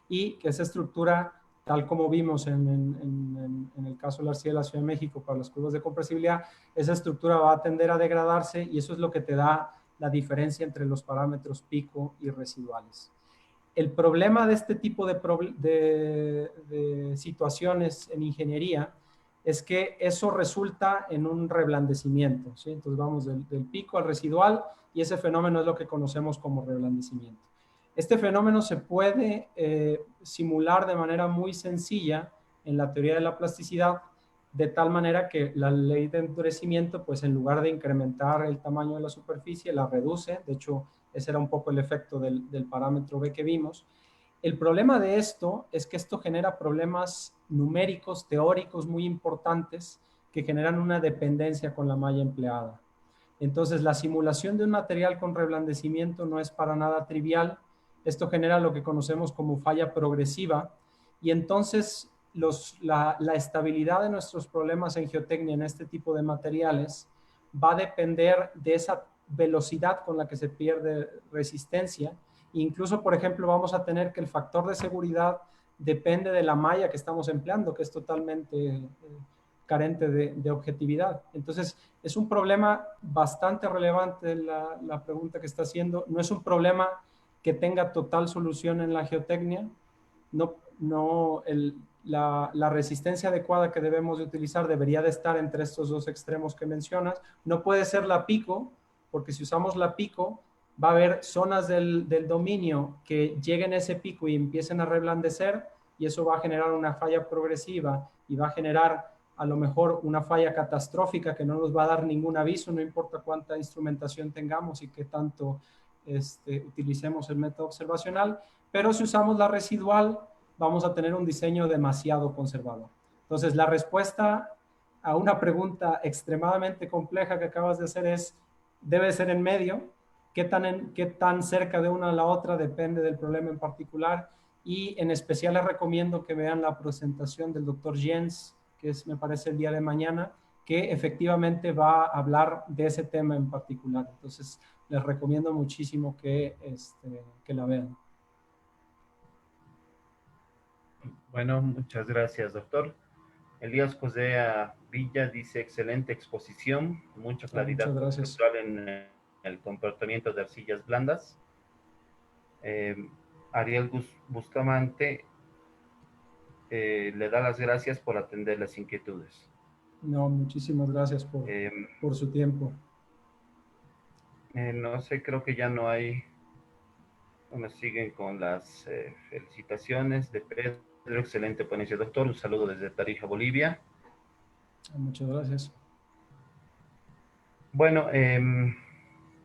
y que esa estructura, tal como vimos en el caso de la arcilla de la Ciudad de México para las curvas de compresibilidad, esa estructura va a tender a degradarse y eso es lo que te da la diferencia entre los parámetros pico y residuales. El problema de este tipo de situaciones en ingeniería es que eso resulta en un reblandecimiento, ¿sí? Entonces vamos del pico al residual y ese fenómeno es lo que conocemos como reblandecimiento. Este fenómeno se puede simular de manera muy sencilla en la teoría de la plasticidad, de tal manera que la ley de endurecimiento, pues en lugar de incrementar el tamaño de la superficie, la reduce. De hecho, ese era un poco el efecto del parámetro B que vimos. El problema de esto es que esto genera problemas numéricos, teóricos muy importantes que generan una dependencia con la malla empleada. Entonces, la simulación de un material con reblandecimiento no es para nada trivial. Esto genera lo que conocemos como falla progresiva y entonces la estabilidad de nuestros problemas en geotecnia en este tipo de materiales va a depender de esa velocidad con la que se pierde resistencia. Incluso, por ejemplo, vamos a tener que el factor de seguridad depende de la malla que estamos empleando, que es totalmente carente de objetividad. Entonces, es un problema bastante relevante la pregunta que está haciendo. No es un problema que tenga total solución en la geotecnia. La resistencia adecuada que debemos de utilizar debería de estar entre estos dos extremos que mencionas. No puede ser la pico, porque si usamos la pico, va a haber zonas del dominio que lleguen a ese pico y empiecen a reblandecer, y eso va a generar una falla progresiva y va a generar a lo mejor una falla catastrófica que no nos va a dar ningún aviso, no importa cuánta instrumentación tengamos y qué tanto utilicemos el método observacional. Pero si usamos la residual, vamos a tener un diseño demasiado conservador. Entonces, la respuesta a una pregunta extremadamente compleja que acabas de hacer debe ser en medio. Qué tan cerca de una a la otra depende del problema en particular. Y en especial les recomiendo que vean la presentación del doctor Jens, que me parece el día de mañana, que efectivamente va a hablar de ese tema en particular. Entonces, les recomiendo muchísimo que la vean. Bueno, muchas gracias, doctor. Elías José Villa dice, excelente exposición, mucha Muchas claridad gracias. conceptual en el comportamiento de arcillas blandas. Eh, Ariel Bustamante le da las gracias por atender las inquietudes. No, muchísimas gracias Eh, por su tiempo. no sé, creo que ya no hay, bueno, siguen con las felicitaciones de Pedro, excelente ponencia, doctor, un saludo desde Tarija, Bolivia. Muchas gracias. Bueno,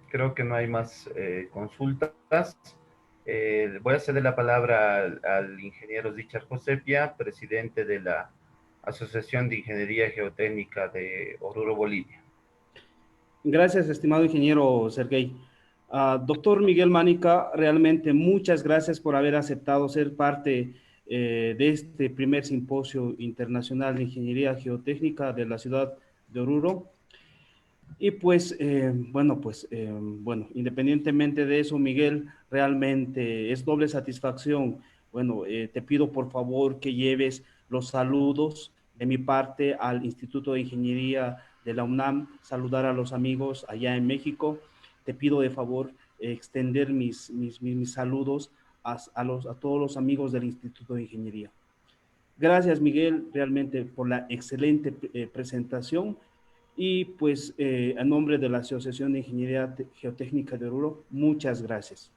creo que no hay más consultas. Voy a ceder la palabra al ingeniero Richard Josepia, presidente de la Asociación de Ingeniería Geotécnica de Oruro, Bolivia. Gracias, estimado ingeniero Sergey. Doctor Miguel Mánica, realmente muchas gracias por haber aceptado ser parte de este primer simposio internacional de ingeniería geotécnica de la ciudad de Oruro. Y pues, bueno, independientemente de eso, Miguel, realmente es doble satisfacción. Bueno, te pido por favor que lleves los saludos de mi parte al Instituto de Ingeniería de la UNAM, saludar a los amigos allá en México. Te pido de favor extender mis saludos a todos los amigos del Instituto de Ingeniería. Gracias, Miguel, realmente por la excelente presentación. Y pues, a nombre de la Asociación de Ingeniería Geotécnica de Oruro, muchas gracias.